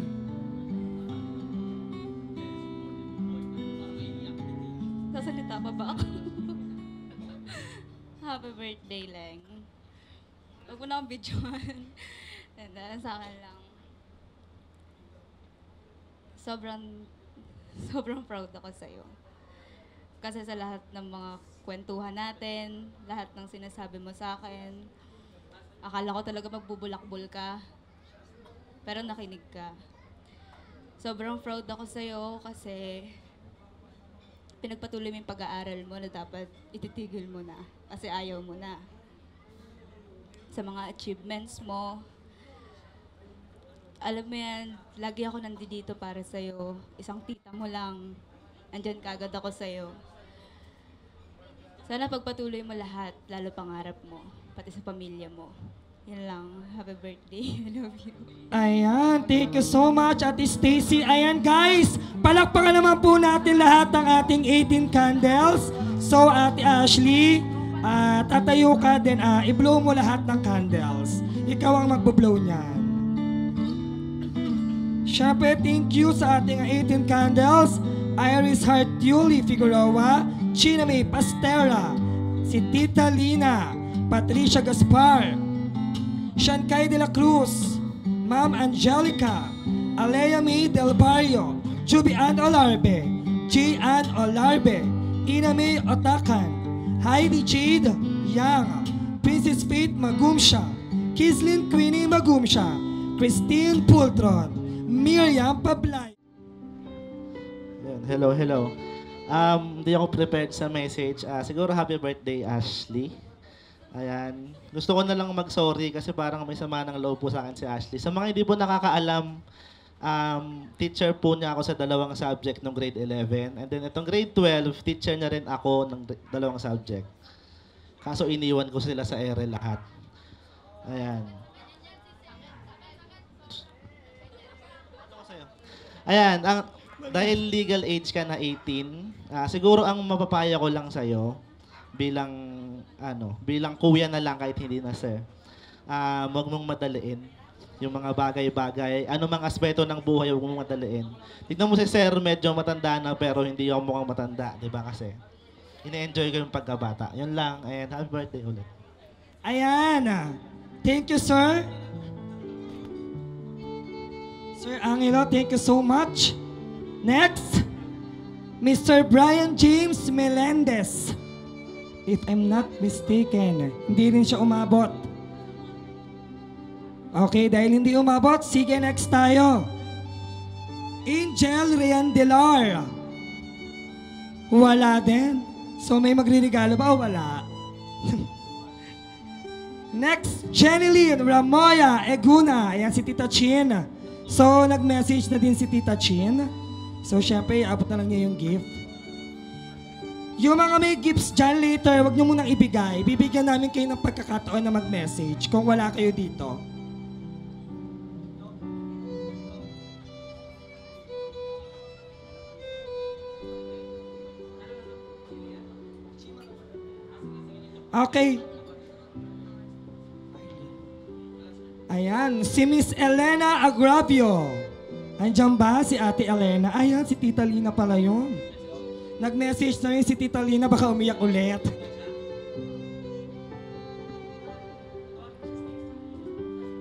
birthday, Leng. Huwag mo na akong videoan. And sa akin lang. Sobrang proud ako sa'yo. Kasi sa lahat ng mga kwentuhan natin, lahat ng sinasabi mo sa akin, akala ko talaga magbubulakbol ka. Pero nakinig ka. Sobrang proud ako sa'yo kasi pinagpatuloy mo yung pag-aaral mo na dapat ititigil mo na kasi ayaw mo na. Sa mga achievements mo, alam mo yan, lagi ako nandito para sa'yo. Isang tita mo lang, andyan kagad ako sa'yo. Sana pagpatuloy mo lahat, lalo pangarap mo, pati sa pamilya mo. Yan lang. Happy birthday. I love you. Ayan, thank you so much, Ate Stacy. Ayan guys, palakpakan naman po natin lahat ng ating 18 candles. So Ate Ashley, tatayo ka din, i-blow mo lahat ng candles. Ikaw ang magbo-blow niyan. Siyempre, thank you sa ating 18 candles. Iris Heart Yuli Figueroa, China May Pastera, si Tita Lina, Patricia Gaspar, Shankay de la Cruz, Ma'am Angelica, Alea May Del Barrio, Juby Ann Olarbe, G. Ann Olarbe, Ina May Otakan, Heidi Jade Yang, Princess Faith Magumsha, Kislin Queenie Magumsha, Christine Pultron, Miriam Pablay. Hello. Hindi ako prepared sa message. Siguro happy birthday, Ashley. Ayan. Gusto ko na lang mag-sorry kasi parang may sama ng loob po sa akin si Ashley. Sa mga hindi po nakakaalam, teacher po niya ako sa 2 subject ng grade 11. And then itong grade 12, teacher niya rin ako ng 2 subject. Kaso iniwan ko sila sa ere lahat. Ayan. Ayan, dahil legal age ka na 18, siguro ang mapapaya ko lang sa'yo, bilang kuya na lang kahit hindi na sir, huwag mong madaliin yung mga bagay-bagay, anumang aspeto ng buhay, huwag mong madaliin. Tignan mo si sir, medyo matanda na pero hindi ako mukhang matanda, di ba kasi? Ine-enjoy ko yung pagkabata. Yun lang, and happy birthday ulit. Ayan, thank you sir. Sir Angelo, thank you so much. Next, Mr. Brian James Melendez. If I'm not mistaken, hindi rin siya umabot. Okay, dahil hindi umabot, sige next tayo. Angel Riandelar. Wala din. So may magre-regalo ba o wala? Next, Jenilyn Ramoya Eguna. Ayan si Tita Chin. So nag-message na din si Tita Chin. So syempre, abot na lang niya yung gift. Yung mga may gifts dyan later, wag nyo munang ibigay. Bibigyan namin kayo ng pagkakataon na mag-message kung wala kayo dito. Okay. Ayan, si Miss Elena Agravio. Andiyan ba si Ate Elena? Ayan, si Tita Lina pala yun. Nag-message na rin si Tita Lina, baka umiyak ulit.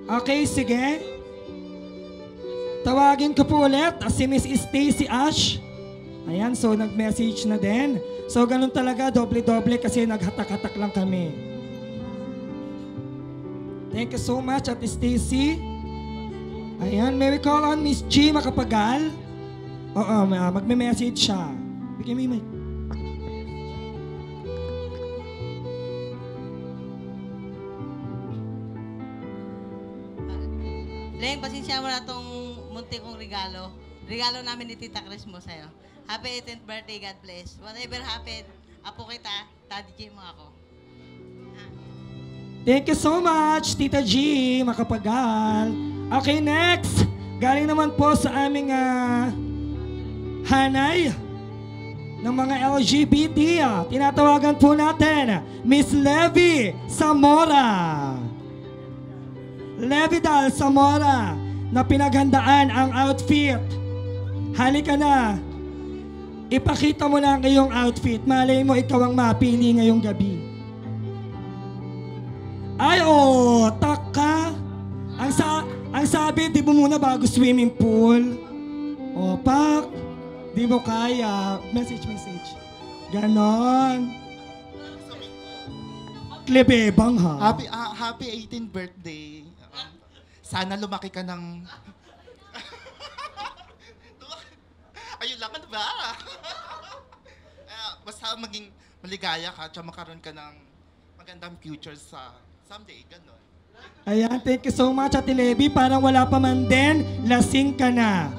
Okay, sige. Tawagin ko po ulit si Miss Stacy Ash. Ayan, so nag-message na din. So ganun talaga, doble-doble kasi naghatak-hatak lang kami. Thank you so much, Ate Stacy. Ayan, may we call on Miss G Makapagal. Oo, magme-message siya. Bigyan mo yung mic. Leng, pasensya mo na itong munti kong regalo. Regalo namin ni Tita Chris mo sa'yo. Happy 18th birthday, God bless. Whatever happened, apo kita, Daddy G mo ako. Thank you so much, Tita G Makapagal. Okay, next. Galing naman po sa aming hanay ng mga LGBT. Tinatawagan po natin, Miss Levy Zamora. Levidal Zamora, na pinaghandaan ang outfit. Halika na. Ipakita mo na ang iyong outfit. Malay mo, ikaw ang mapili ngayong gabi. Ay, oh, taka. Ang sabi, di mo muna bago swimming pool. O, pak. Di mo kaya. Message. Ganon. Klebebang, ha? Happy 18th birthday. Sana lumaki ka ng... Ayun lang, ano ba? Basta maging maligaya ka at makaroon ka ng magandang future sa someday, gano'n. Ayan, thank you so much, Ate Levi. Parang wala pa man din, lasing ka na.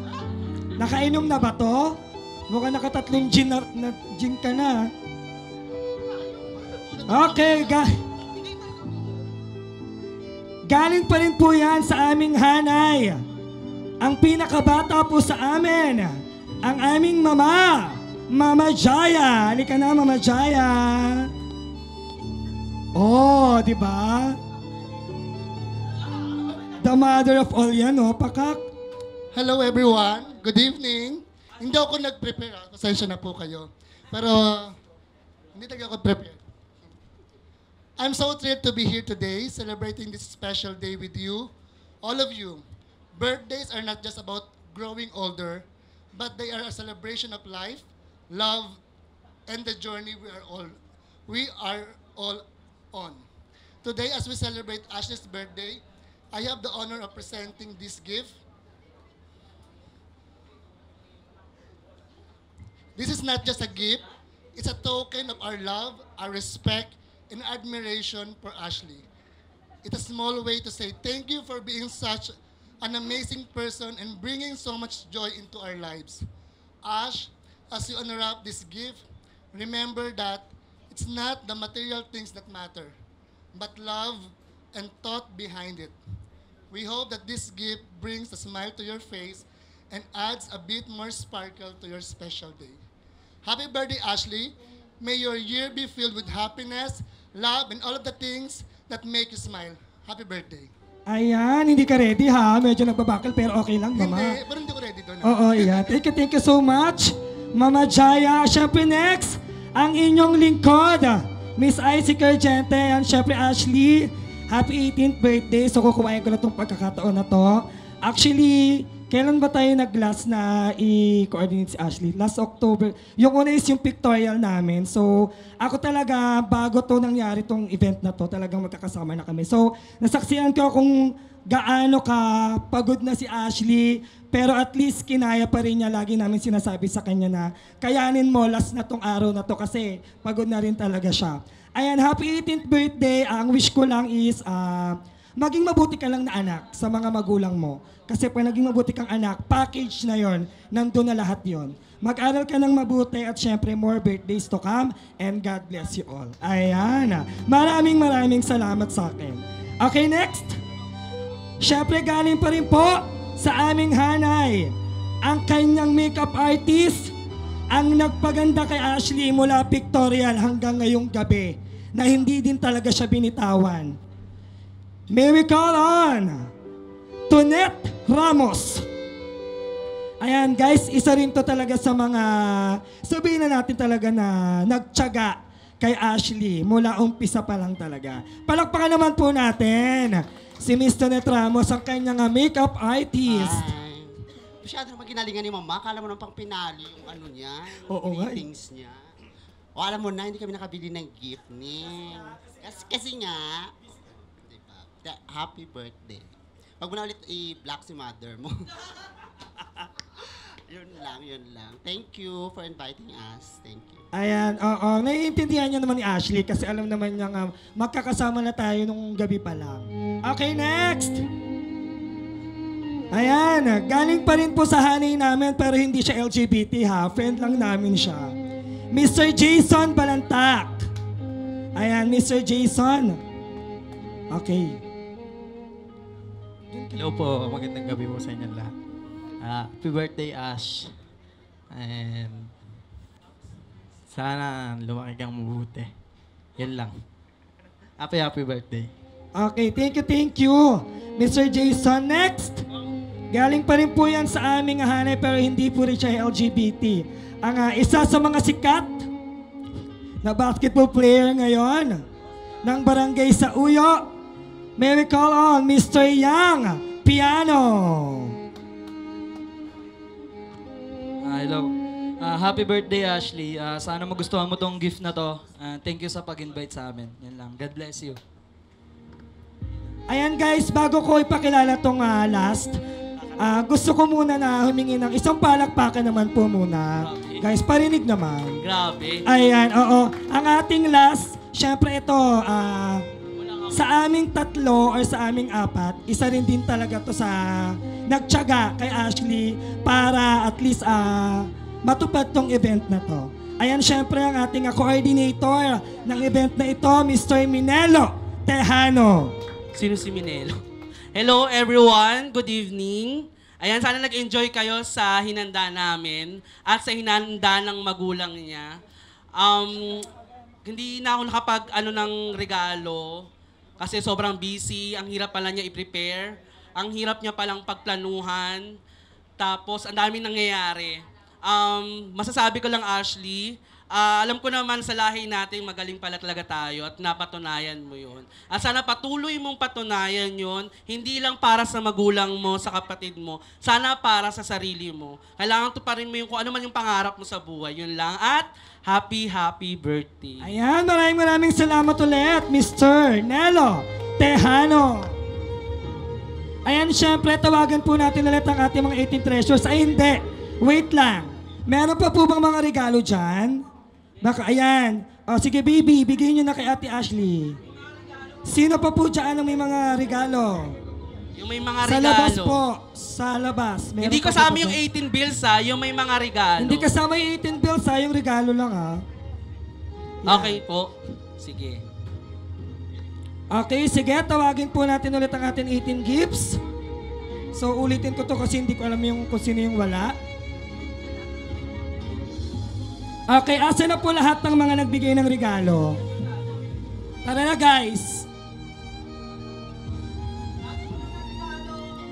Nakainom na ba to? Mukhang nakatatlong gin ka na. Okay, galing pa rin po yan sa aming hanay. Ang pinakabata po sa amin, ang aming mama, Mama Jaya. Halika na, Mama Jaya. Oh, di ba? The mother of all yan, oh, pakak. Hello everyone, good evening. Hindi ako nag-prepare, pasensya na po kayo. Pero hindi talaga ako prepare. I'm so thrilled to be here today, celebrating this special day with you, all of you. Birthdays are not just about growing older, but they are a celebration of life, love, and the journey we are all on. Today, as we celebrate Ashley's birthday, I have the honor of presenting this gift. This is not just a gift, it's a token of our love, our respect, and admiration for Ashley. It's a small way to say thank you for being such an amazing person and bringing so much joy into our lives. Ash, as you unwrap this gift, remember that it's not the material things that matter, but love and thought behind it. We hope that this gift brings a smile to your face and adds a bit more sparkle to your special day. Happy birthday, Ashley. May your year be filled with happiness, love, and all of the things that make you smile. Happy birthday. Ayan, hindi ka ready ha? Medyo nagbabakal pero okay lang, Mama. Hindi, pero hindi ko ready doon. Oo, yeah. Thank you so much, Mama Jaya. Siyempre next, ang inyong lingkod, Miss Icy Cargente, and siyempre Ashley, happy 18th birthday. So kukuhain ko na itong pagkakataon na to. Actually, kailan ba tayo nag-last na i-coordinate si Ashley? Last October. Yung una is yung pictorial namin. So, ako talaga, bago to nangyari tong event na to, talagang magkakasama na kami. So, nasaksihan ko kung gaano ka pagod na si Ashley, pero at least kinaya pa rin niya. Lagi namin sinasabi sa kanya na, kayanin mo, last na tong araw na to kasi pagod na rin talaga siya. Ayan, happy 18th birthday. Ang wish ko lang is, maging mabuti ka lang na anak sa mga magulang mo. Kasi pag naging mabuti kang anak, package na yon, nandun na lahat yon. Mag-aral ka ng mabuti at syempre more birthdays to come and God bless you all. Ayan. Maraming salamat sa akin. Okay, next. Syempre galing pa rin po sa aming hanay ang kanyang makeup artist, ang nagpaganda kay Ashley mula pictorial hanggang ngayong gabi na hindi din talaga siya binitawan. May we call on Tonette Ramos. Ayan guys, isa rin to talaga sa mga, sabihin na natin talaga na nagtiyaga kay Ashley mula umpisa pa lang talaga. Palakpakan naman po natin si Miss Tonette Ramos, ang kanyang makeup artist. Masyado naman ginalingan ni Mama. Akala mo nang pang pinali yung ano niya, Oo nga. greetings niya. O alam mo na, hindi kami nakabili ng gift ni. Kasi nga, diba, happy birthday. Wag mo na ulit i-block si mother mo. Yun lang. Thank you for inviting us. Thank you. Ayan, oo. Naiintindihan niya naman ni Ashley kasi alam naman niya nga magkakasama na tayo nung gabi pa lang. Okay, next! Ayan, galing pa rin po sa hanay namin pero hindi siya LGBT ha. Friend lang namin siya. Mr. Jason Balantak. Ayan, Mr. Jason. Okay. Hello po, magandang gabi po sa inyo lahat. Happy birthday, Ash. And sana lumaki kang mabuti. Yan lang. Happy birthday. Okay, thank you. Mr. Jason, next. Galing pa rin po yan sa aming hanay pero hindi po rin siya LGBT. Ang isa sa mga sikat na basketball player ngayon ng barangay sa Uyo, May we call on Mr. Yang Piano. Hello. Happy birthday, Ashley. Sana magustuhan mo tong gift na to. Thank you sa pag-invite sa amin. Yan lang. God bless you. Ayan guys, bago ko ipakilala tong last, gusto ko muna na humingi ng isang palakpakan naman po muna. Guys, parinig naman. Grabe. Ayan, oo. Ang ating last, syempre ito, sa aming tatlo or sa aming apat, isa rin din talaga to sa nagtiyaga kay Ashley para at least matupad tong event na to. Ayan, syempre ang ating coordinator ng event na ito, Mr. Minelo Tejano. Sino si Minelo? Hello everyone, good evening. Ayan, sana nag-enjoy kayo sa hinanda namin at sa hinanda ng magulang niya. Hindi na ako ng regalo kasi sobrang busy, ang hirap pala niya i-prepare, ang hirap niya palang pagplanuhan, tapos ang daming nangyayari. Masasabi ko lang, Ashley, alam ko naman sa lahi natin magaling pala talaga tayo at napatunayan mo yun. At sana patuloy mong patunayan yun, hindi lang para sa magulang mo, sa kapatid mo, sana para sa sarili mo. Kailangan tuparin mo yung kung ano man yung pangarap mo sa buhay. Yun lang. At happy birthday. Ayan, maraming salamat ulit, Mr. Nelo Tejano. Ayan, syempre, tawagan po natin ulit ang ating mga 18 treasures. Ay, hindi. Wait lang. Meron pa po bang mga regalo dyan? Baka, ayan. O, sige, baby, bigyan nyo na kay Ate Ashley. Sino pa po dyan ang may mga regalo? Yung may mga Sa regalo. labas po. Sa labas. Meron Hindi pa kasama po yung ba? 18 bills yung may mga regalo. Hindi kasama yung 18 bills yung regalo lang Okay po. Sige. Okay, sige. Tawagin po natin ulit ang ating 18 gifts. So, ulitin ko to kasi hindi ko alam kung sino yung wala. Okay, asa na po lahat ng mga nagbigay ng regalo? Tara na guys.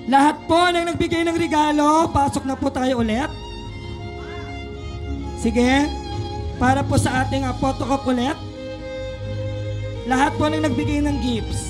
Lahat po ng nagbigay ng regalo, pasok na po tayo ulit. Sige, para po sa ating photo op ulit. Lahat po ng nagbigay ng gifts.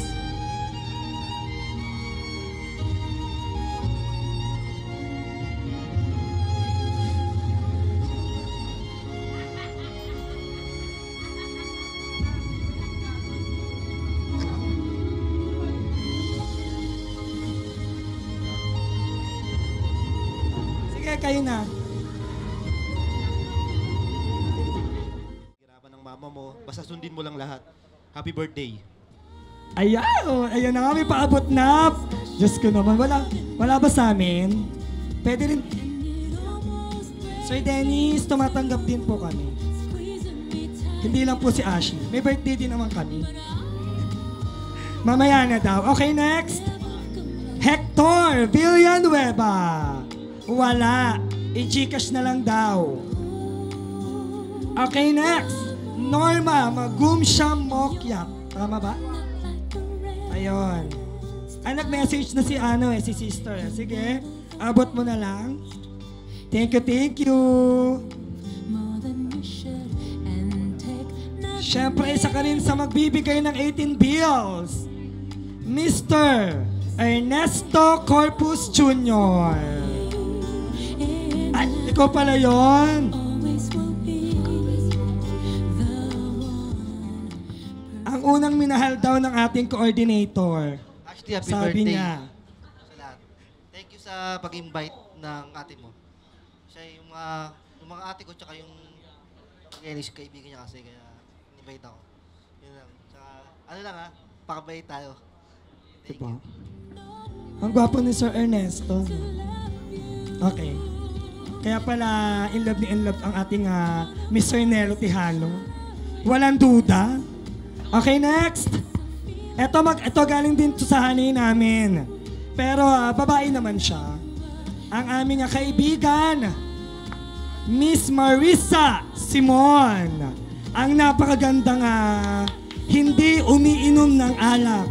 Kayo na. Hirapan ng mama mo, basta sundin mo lang lahat. Happy birthday. Ayan, ayan na nga, may paabot na. Diyos ko naman, wala ba sa amin? Pwede rin. Sir Dennis, tumatanggap din po kami. Hindi lang po si Ashley. May birthday din naman kami. Mamaya na daw. Okay, next. Hector Villanueva. Wala. I-Gcash na lang daw. Okay, next. Norma Magumsha Mokyat. Tama ba? Ayun. Nag-message na si sister. Sige, abot mo na lang. Thank you. Siyempre, isa ka rin sa magbibigay ng 18 bills. Mr. Ernesto Corpus Jr. Ay, ikaw pala yun. Ang unang minahal daw ng ating coordinator. Ashley, happy Sabi birthday. niya. Sa lahat. Thank you sa pag-invite ng ate mo. Siya yung mga ate ko tsaka yung kaibigan niya kasi kaya invite ako. Yun lang. Tsaka, pakabait tayo. Thank you. Ang gwapo ni Sir Ernesto. Okay. Kaya pala in love ang ating Mr. Nelo Tejano. Walang duda. Okay, next. Ito galing din to sa honey namin. Pero babae naman siya. Ang aming kaibigan, Miss Marissa Simon. Ang napakagandang hindi umiinom ng alak.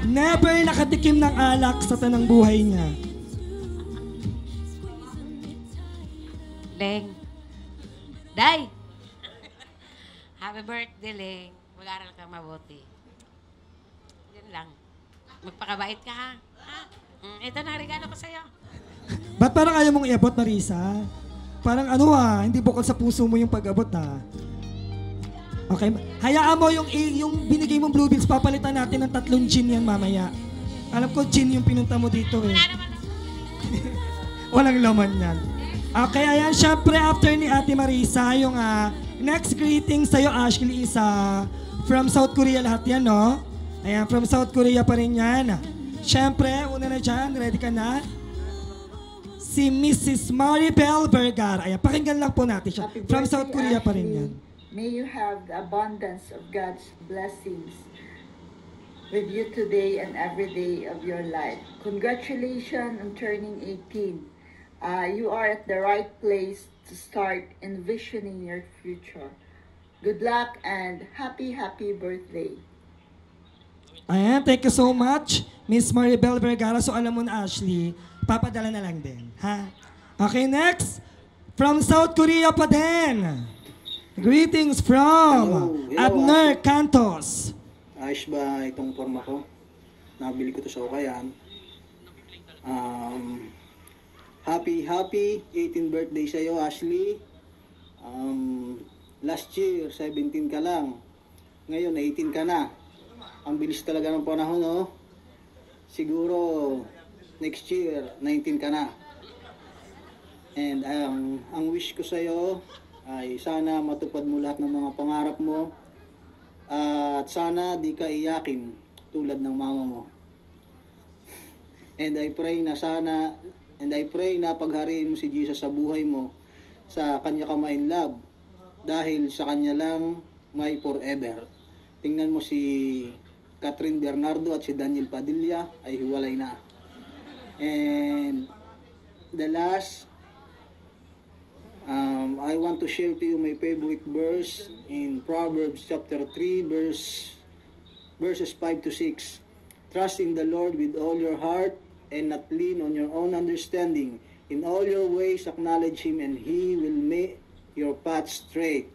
Never nakatikim ng alak sa tanang buhay niya. Leng. Day! Happy birthday, Leng. Mag-aral kang mabuti. lang. Magpakabait ka, ha? Ito na, regalo ko sa'yo. Ba't parang ayaw mong iabot, Marisa? Parang ano hindi bukod sa puso mo yung pag-abot Okay, hayaan mo yung binigay mong blue bills, papalitan natin ng 3 gin yan mamaya. Alam ko gin yung pinunta mo dito eh. Walang laman yan. Okay, ayan, syempre after ni Ate Marisa, yung next greeting sa'yo, Ashley, is from South Korea lahat yan, no? Ayan, from South Korea pa rin yan. Syempre, una na dyan, ready ka na? Si Mrs. Maribel Vergara. Ayan, pakinggan lang po natin siya. From South Korea pa rin yan. May you have the abundance of God's blessings with you today and every day of your life. Congratulations on turning 18. You are at the right place to start envisioning your future. Good luck and happy birthday. Ayan, thank you so much, Miss Maribel Vergara. So alam mo na, Ashley, papadala na lang din, ha? Okay, next, from South Korea pa din. Greetings from Abner Cantos. Ayos ba itong forma ko? Nabili ko to sa Ukayan. Happy 18th birthday sa'yo, Ashley. Last year, 17 ka lang. Ngayon, 18 ka na. Ang bilis talaga ng panahon, no? Siguro, next year, 19 ka na. And ang wish ko sa'yo ay sana matupad mo lahat ng mga pangarap mo. At sana di ka iyakin tulad ng mama mo. And I pray na paghariin mo si Jesus sa buhay mo, sa kanya ka ma-in love, dahil sa kanya lang may forever. Tingnan mo si Catherine Bernardo at si Daniel Padilla ay hiwalay na. And the last, I want to share to you my favorite verse in Proverbs chapter 3 verses 5 to 6. Trust in the Lord with all your heart and not lean on your own understanding. In all your ways acknowledge Him and He will make your path straight.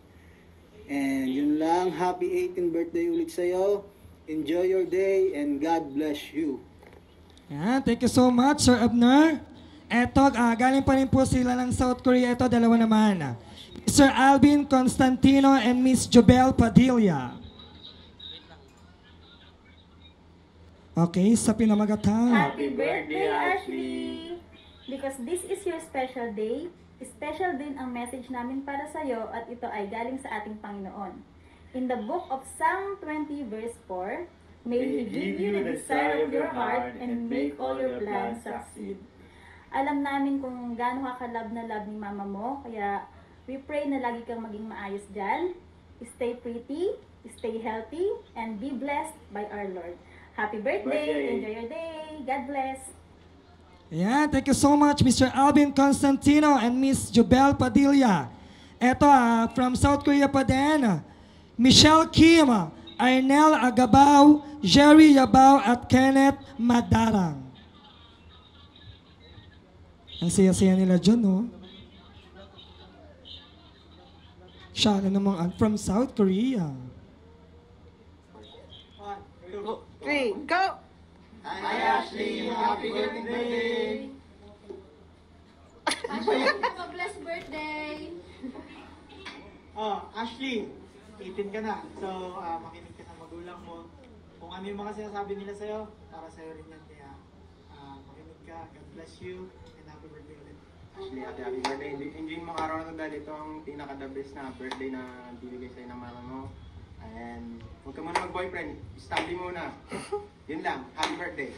And yun lang, happy 18th birthday ulit sa'yo. Enjoy your day and God bless you. Yan, thank you so much, Sir Abner. Eto, galing pa rin po sila ng South Korea. Ito, dalawa naman. Sir Alvin Constantino and Miss Jobel Padilla. Okay, sa pinamagatan. Happy birthday, Ashley! Because this is your special day, special din ang message namin para sa'yo at ito ay galing sa ating Panginoon. In the book of Psalm 20 verse 4, May He give you the desire of your heart and make all your plans succeed. Alam namin kung gaano ka ka-love na love ni mama mo, kaya we pray na lagi kang maging maayos dyan. Stay pretty, stay healthy, and be blessed by our Lord. Happy birthday! Enjoy your day! God bless! Yeah, thank you so much, Mr. Alvin Constantino and Miss Jobel Padilla. Eto, from South Korea pa din, Michelle Kim, Arnel Agabao, Jerry Yabao, at Kenneth Madarang. Ang saya-saya nila dyan, no? Siya na namang from South Korea. 1, 2, 3, go! Hi, Ashley! Happy birthday! Have a blessed birthday! Ashley, 18 ka na. So, makinig ka sa magulang mo. Kung ano yung mga sinasabi nila sa'yo, para sa'yo rin yan. Kaya, makinig ka. God bless you. And happy birthday ulit. Ashley, happy birthday. Enjoy mo araw na to dahil ito ang pinaka-the best na birthday na bibigay sa'yo ng mama mo. And huwag ka muna mag-boyfriend. Study muna. Yun lang. Happy birthday.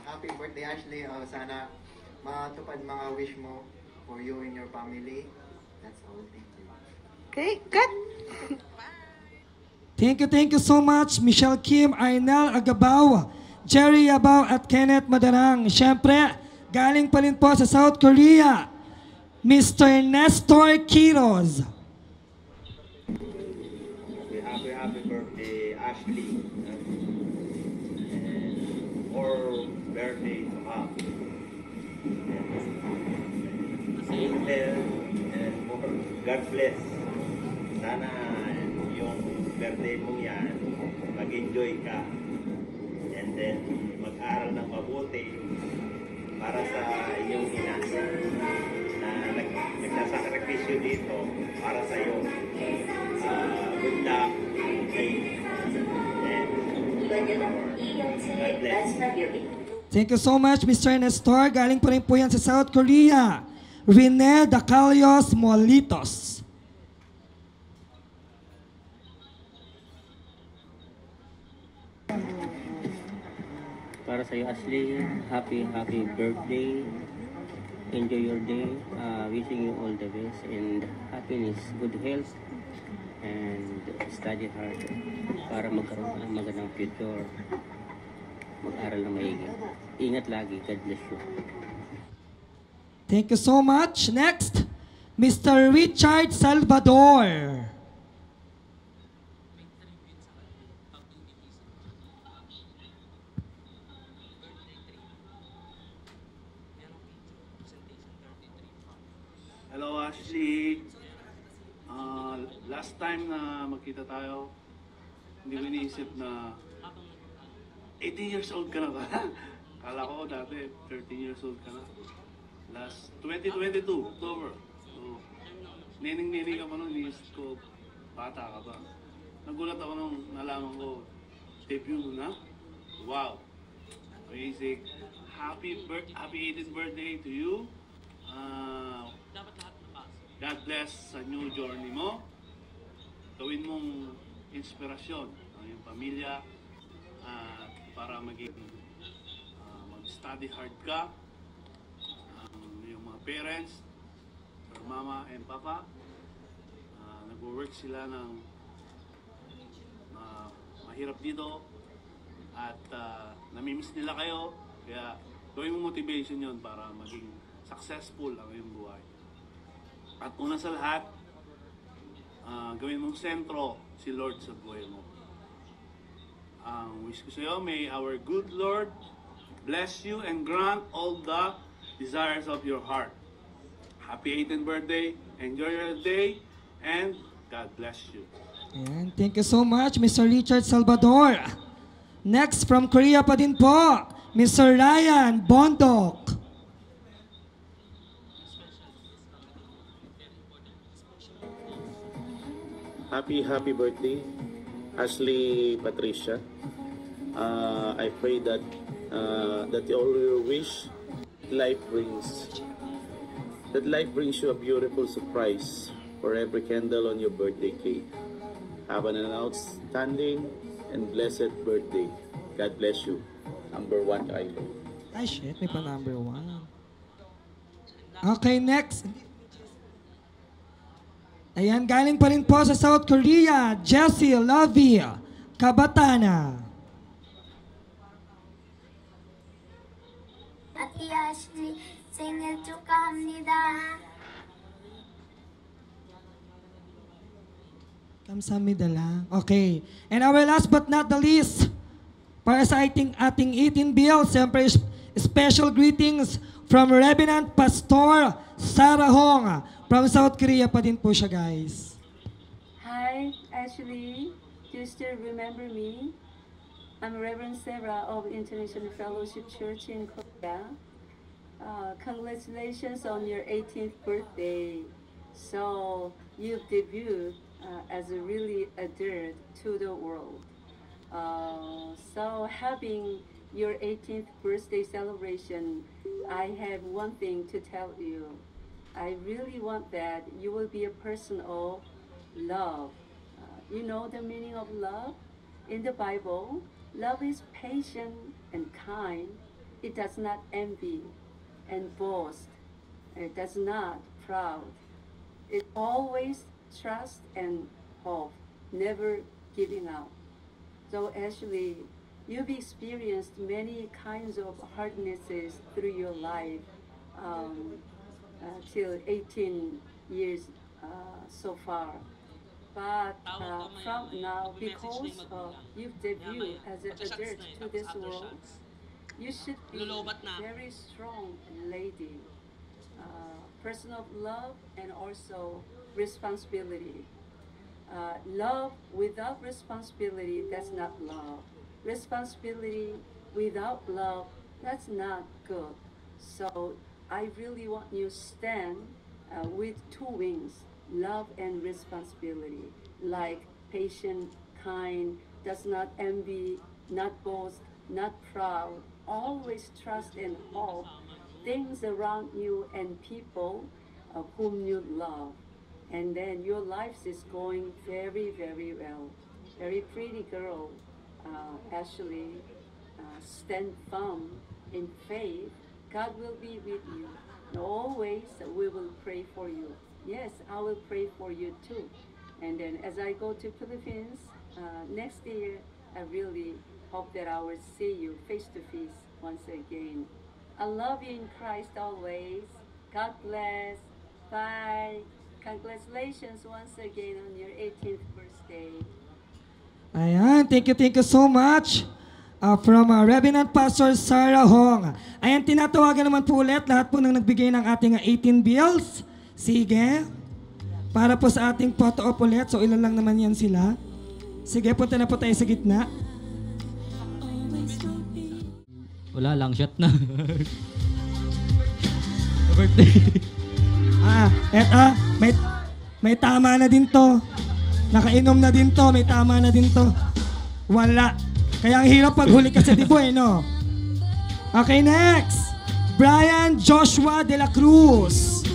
Happy birthday, Ashley. Sana matupad mga wish mo for you and your family. That's all. Thank you. Okay, good. Thank you so much, Michelle Kim, Arnel Agabao, Jerry Yabao, at Kenneth Madarang. Siyempre, galing pa rin po sa South Korea, Mr. Nestor Quiroz. Happy birthday, Ashley. And more birthday to have. And more God bless. Sana yung birthday mong yan, mag-enjoy ka. And para sa iyong ina na nagsasakripisyo dito para sa iyo. Good luck, and God bless. Thank you so much, Mr. Nestor. Galing po rin po yan sa South Korea. Rene Dacalios Molitos. Para sa iyo, Ashley, happy birthday. Enjoy your day. Wishing you all the best and happiness, good health, and study hard para magkaroon ka ng magandang future. Mag-aral na maigi. Ingat lagi. God bless you. Thank you so much. Next, Mr. Richard Salvador. Hello Ashley. Last time na magkita tayo, hindi ko iniisip na 18 years old ka na ba? Kala ko dati 13 years old ka na. Last 2022, October. So, nining-nining ka pa nun, iniisip ko, bata ka ba? Nagulat ako nung nalaman ko, debut mo na? Wow! Amazing! Happy 18th birthday to you! God bless sa new journey mo. Gawin mong inspirasyon ang iyong pamilya para mag-study hard ka. Yung mga parents, your mama and papa, nag-work sila ng mahirap dito at namimiss nila kayo. Kaya gawin mong motivation yon para maging successful ang iyong buhay. At una sa lahat, gawin mong sentro si Lord sa buhay mo. Ang wish ko sa iyo, may our good Lord bless you and grant all the desires of your heart. Happy 18th birthday, enjoy your day, and God bless you. And thank you so much, Mr. Richard Salvador. Next, from Korea pa din po, Mr. Ryan Bondok. Happy birthday, Ashley Patricia. I pray that all your wish life brings you a beautiful surprise for every candle on your birthday cake. Have an outstanding and blessed birthday. God bless you. Number 1 idol. Ay shit, may pa number 1. Okay, next. Ayan, galing pa rin po sa South Korea, Jessie Lovey Kabatana. Ate Ashley, 생일 축하합니다. Kamsahamnida lang. Okay. And our last but not the least, para sa ating 18 bill, siyempre special greetings from Reverend Pastor Sarah Hong. From South Korea pa din po siya, guys. Hi, Ashley. Do you still remember me? I'm Reverend Sarah of International Fellowship Church in Korea. Congratulations on your 18th birthday. So, you've debuted as a really adult to the world. So, having your 18th birthday celebration, I have one thing to tell you. I really want that you will be a person of love. You know the meaning of love? In the Bible, love is patient and kind. It does not envy and boast. It does not proud. It always trusts and hope, never giving up. So actually, you've experienced many kinds of hardnesses through your life. Till 18 years so far. But from now, because you've debuted as an adult to this world, you should be a very strong lady, person of love and also responsibility. Love without responsibility, that's not love. Responsibility without love, that's not good. So I really want you to stand with two wings, love and responsibility, like patient, kind, does not envy, not boast, not proud, always trust and hope things around you and people whom you love. And then your life is going very, very well. Very pretty girl, Ashley. Stand firm in faith. God will be with you. And always we will pray for you. Yes, I will pray for you too. And then as I go to Philippines next year, I really hope that I will see you face to face once again. I love you in Christ always. God bless. Bye. Congratulations once again on your 18th birthday. Ayan, thank you so much. From Reverend Pastor Sarah Hong. Ayan, tinatawagan naman po ulit lahat po ng nagbigay ng ating 18 bills. Sige. Para po sa ating photo op ulit. So ilan lang naman yan sila. Sige, punta na po tayo sa gitna. Wala lang, shot na. Birthday. May tama na din to. Nakainom na din to, may tama na din to. Wala. Kaya ang hirap paghuli kasi di po no? Okay, next. Brian Joshua de la Cruz.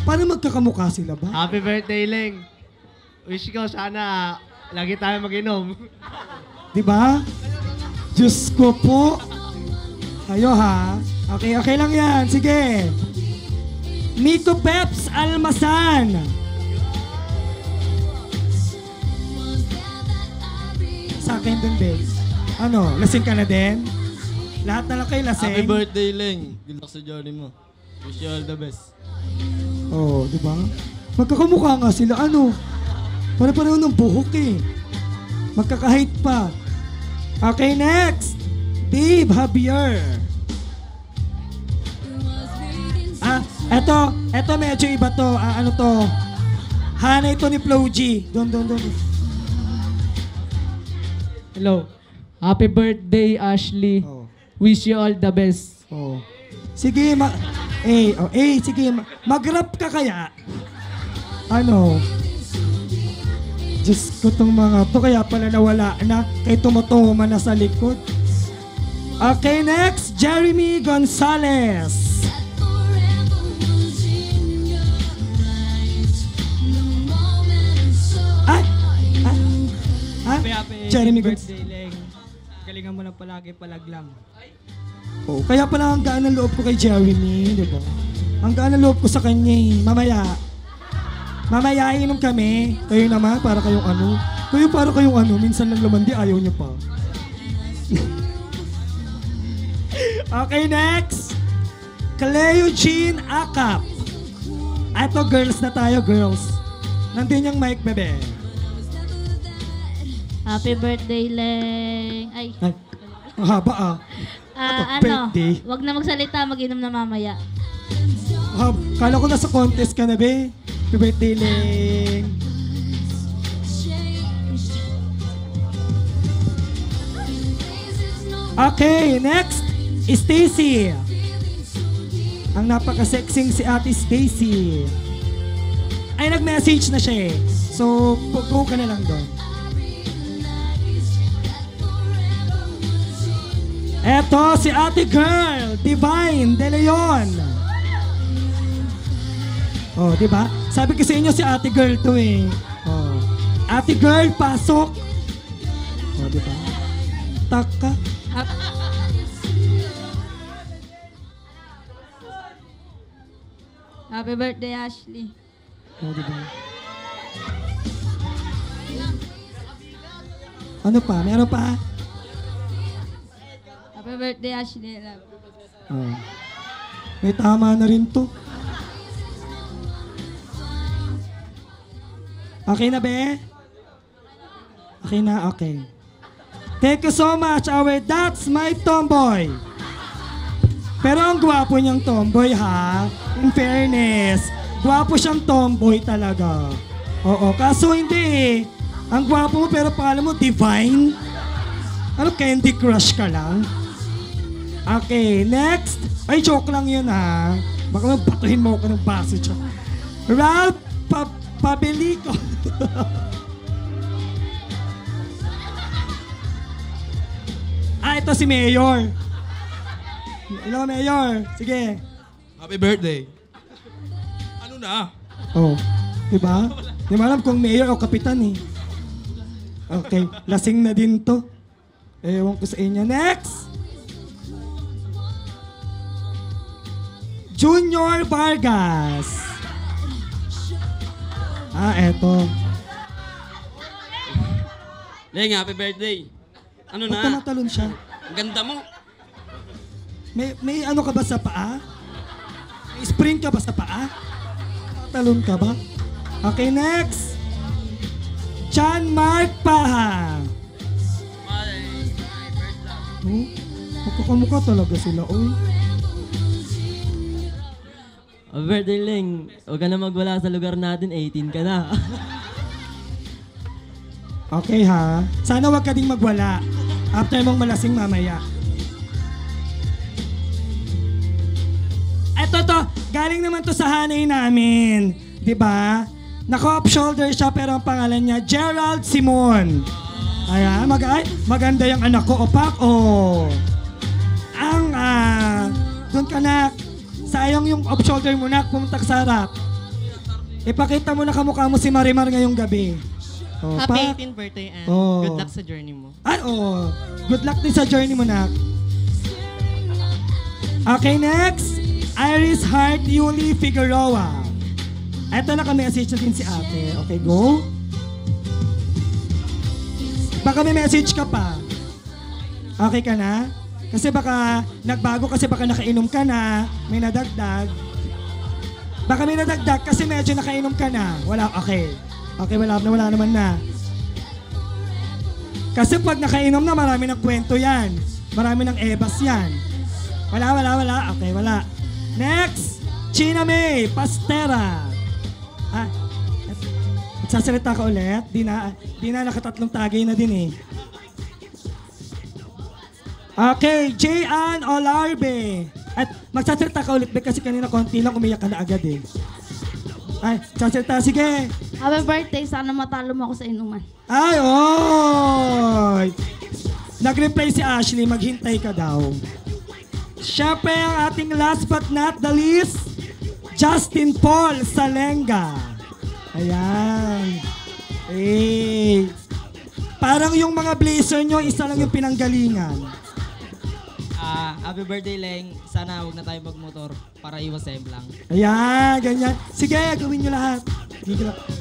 Paano magkakamukha sila ba? Happy birthday, Leng. Wish ko sana lagi tayo mag-inom. Di ba? Diyos ko po. Ayo ha. Okay lang yan. Sige. Miko Peps Almasan. Sa akin din, babe. Ano, lasing ka na din? Lahat na lang kayo lasing. Happy birthday, Leng. Good luck sa journey mo. Wish you all the best. Oh, di ba? Magkakamukha nga sila. Ano? Pare-pareho ng buhok eh. Magkakahit pa. Okay, next. Dave Javier. Eto medyo iba to. Ano to? Hanay to ni Flo G. Doon. Hello. Happy birthday, Ashley. Wish you all the best. Sige, sige, mag-rap ka kaya? Ano? Diyos ko tong mga to, kaya pala nawala na, kay tumutuma na sa likod. Okay, next, Jeremy Gonzalez. Jeremy birthday, Leng. Galingan mo na palagi palaglang. Kaya pala ang gaan ng loob ko kay Jeremy, di ba? Ang gaan ng loob ko sa kanya eh. Mamaya inom kami. Kayo naman, para kayong ano. Minsan lang lumandi, ayaw niyo pa. Okay, next. Cleo Jean Akap. Eto, girls na tayo, girls. Nandun yung mic, bebe. Happy birthday, Leng. Ay. Ang haba birthday. Wag na magsalita, mag-inom na mamaya. Kala ko nasa contest ka na, be. Happy birthday, Leng. Okay, next. Stacy. Ang napaka-sexing si Ate Stacy. Ay, nag-message na siya eh. So, go ka na lang doon. Eto, si Ate Girl, Divine De Leon. Di ba? Sabi ko sa inyo si Ate Girl to eh. Ate Girl, pasok. Di ba? Taka. Happy birthday, Ashley. Di ba? Ano pa? Meron pa? Happy birthday, Ashley. May tama na rin to. Okay na, be? Okay na, okay. Thank you so much, That's My Tomboy. Pero ang gwapo niyang tomboy, ha? In fairness, gwapo siyang tomboy talaga. Oo, kaso hindi eh. Ang gwapo mo pero pangalan mo, Divine? Ano, Candy Crush ka lang? Okay, next. Ay, joke lang yun ha. Baka mabatuhin mo ako ng baso siya. Ralph Pabilico. Ito si Mayor. Hello, Mayor. Sige. Happy birthday. Ano na? Oh, diba? Di mo alam kung mayor o kapitan eh. Okay, lasing na din to. Ewan ko sa inyo. Next! Junior Vargas. Eto. Leng, happy birthday. Ano Ba't na? tumatalon siya? Ang ganda mo. May ano ka ba sa paa? May spring ka ba sa paa? Talon ka ba? Okay, next. John Mark Paha. Magkakamukha talaga sila, oy. Birthday, Leng. Huwag ka na magwala sa lugar natin. 18 ka na. Okay ha. Sana wag ka ding magwala. After mong malasing mamaya. Eto to, galing naman to sa hanay namin. Diba? Naka-off shoulder siya pero ang pangalan niya, Gerald Simon. Ayan, maganda yung anak ko, opak. Oh. Doon ka na. Sayang yung off shoulder mo na, pumunta ka sa harap. Ipakita mo na kamukha mo si Marimar ngayong gabi. Oh, Happy 18th birthday and good luck sa journey mo. Good luck din sa journey mo, nak. Okay, next. Iris Heart Yuli Figueroa. Ito naka-message na din si ate. Okay, go. Baka may message ka pa. Okay ka na? Kasi baka nagbago kasi baka nakainom ka na, may nadagdag. Baka may nadagdag kasi medyo nakainom ka na. Wala, okay. Okay, wala naman na. Kasi pag nakainom na, marami ng kwento yan. Marami ng ebas yan. Wala. Okay, wala. Next, China May Pastera. Magsasalita ka ulit? Di na nakatatlong tagay na din eh. Okay, J.Ann Olarbe. At magsasalita ka ulit kasi kanina konti lang umiyak ka na agad eh. Ay, magsasalita, sige. Happy birthday, sana matalo mo ako sa inuman. Ay, oy! Nag-reply si Ashley, maghintay ka daw. Siyempre ang ating last but not the least, Justin Paul Salenga. Ayan. Eh, parang yung mga blazer nyo, isa lang yung pinanggalingan. Happy birthday, Leng. Sana huwag na tayo magmotor para iwas lang. Ayan, ganyan. Sige, gawin nyo lahat.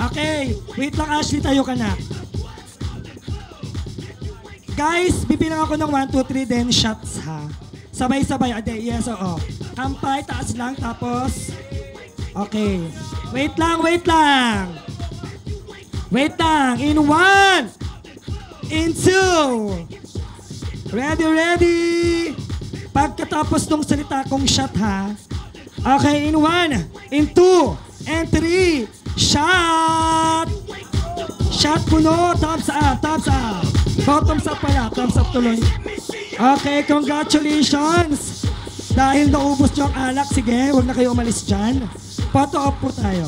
Okay, wait lang Ashley, tayo ka na. Guys, bibilang ako ng 1, 2, 3, then shots ha. Sabay-sabay. Yes, oo. Kampay, taas lang, tapos... Okay. Wait lang. In 1, in 2. Ready. Pagkatapos ng salita kong shot ha. Okay, in 1, in 2, and 3. Shot! Shot puno, thumbs up. Bottoms up pala, thumbs up tuloy. Okay, congratulations! Dahil naubos nyo ang alak, sige, huwag na kayo umalis dyan. Photo op po tayo.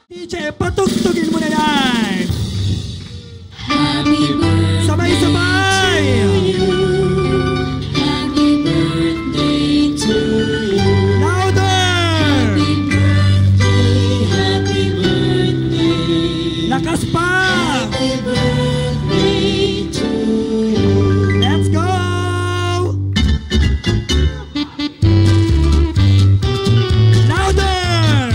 DJ, patugtugin mo na yan! Sabay-sabay! Lakas pa! Let's go! Louder!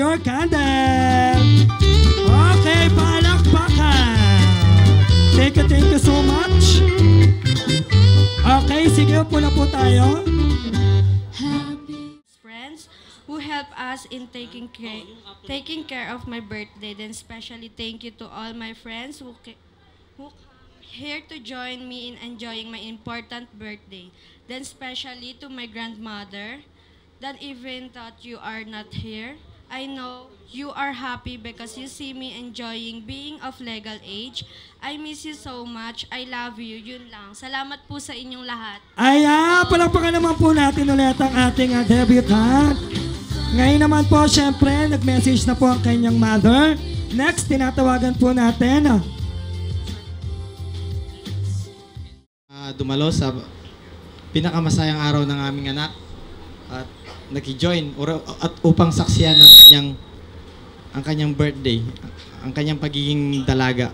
your candle. Okay, palakpakan. Thank you so much. Okay, sige po na po tayo. Friends who help us in taking care of my birthday. Then especially thank you to all my friends who here to join me in enjoying my important birthday. Then especially to my grandmother that even thought you are not here. I know you are happy because you see me enjoying being of legal age. I miss you so much. I love you. Yun lang. Salamat po sa inyong lahat. Ayan, palakpakan naman po natin ulit ang ating debutant. Ngayon naman po, syempre, nag-message na po ang kanyang mother. Next, tinatawagan po natin. Dumalo sa pinakamasayang araw ng aming anak at naki-join at upang saksiyan ang kanyang birthday, ang kanyang pagiging dalaga.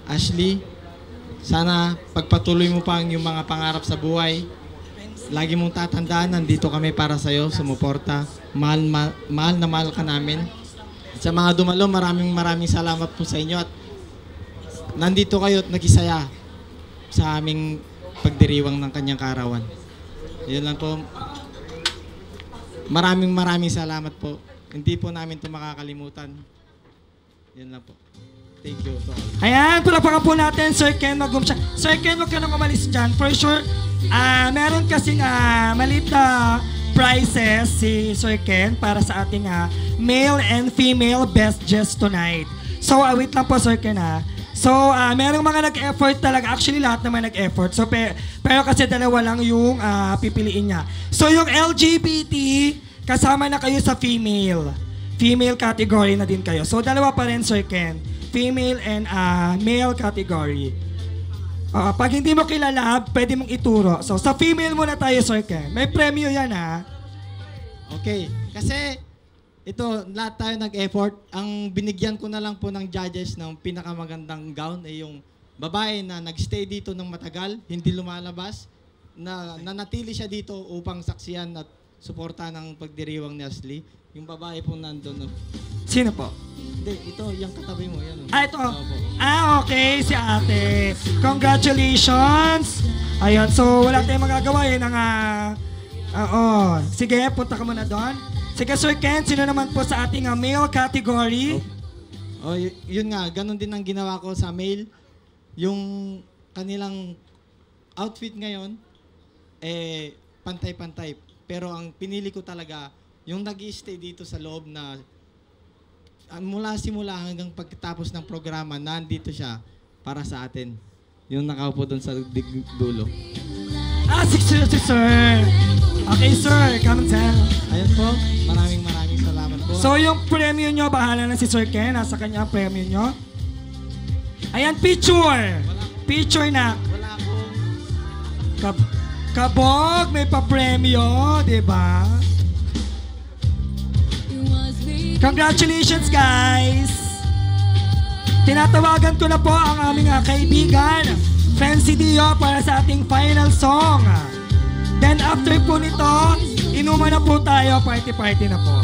Ashley, sana pagpatuloy mo pa ang iyong mga pangarap sa buhay. Lagi mong tatandaan, nandito kami para sa iyo, sumuporta. Mahal na mahal ka namin. At sa mga dumalo, maraming salamat po sa inyo at nandito kayo at nagisaya sa aming pagdiriwang ng kanyang kaarawan. Yun lang po. Maraming salamat po. Hindi po namin ito makakalimutan. Yun lang po. Thank you to all. Ayan, palapakan po natin, Sir Ken Magumsya. Sir Ken, huwag ka nang umalis dyan. For sure, meron kasing maliit na prizes si Sir Ken para sa ating male and female best just tonight. So, wait lang po, Sir Ken So, merong mga nag-effort talaga. Actually, lahat naman nag-effort. So, pero kasi dalawa lang yung pipiliin niya. So, yung LGBT, kasama na kayo sa female. Female category na din kayo. So, dalawa pa rin, Sir Ken. Female and male category. Pag hindi mo kilala, pwede mong ituro. So, sa female muna tayo, Sir Ken. May premyo yan, Okay. Kasi, ito, lahat tayo nag-effort. Ang binigyan ko na lang po ng judges ng pinakamagandang gown ay yung babae na nag-stay dito ng matagal, hindi lumalabas, na nanatili siya dito upang saksiyan at suporta ng pagdiriwang ni Ashley. Yung babae po nandun. Sino po? Hindi, ito, yung katabi mo. Yan, ito. Okay, si ate. Congratulations! Ayun, so wala tayong magagawa. Yun ang, sige, punta ka muna doon. Sige, Sir Ken, sino naman po sa ating male category? Yun nga, ganun din ang ginawa ko sa male. Yung kanilang outfit ngayon, pantay-pantay. Pero ang pinili ko talaga, yung nag-i-stay dito sa loob na mula simula hanggang pagkatapos ng programa, nandito siya para sa atin. Yung nakaupo doon sa dulo. Si Sir. Okay, Sir. Come and tell. Ayun po. Maraming salamat po. So, yung premyo nyo, bahala na si Sir Ken. Nasa kanya ang premyo nyo. Ayan, picture. Picture na. Wala akong... Kabog, may pa-premyo, diba? Congratulations, guys! Tinatawagan ko na po ang aming kaibigan, Fancy Dio, para sa ating final song. Then after po nito, inuman na po tayo, party-party na po.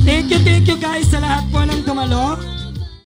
Thank you guys sa lahat po ng dumalo.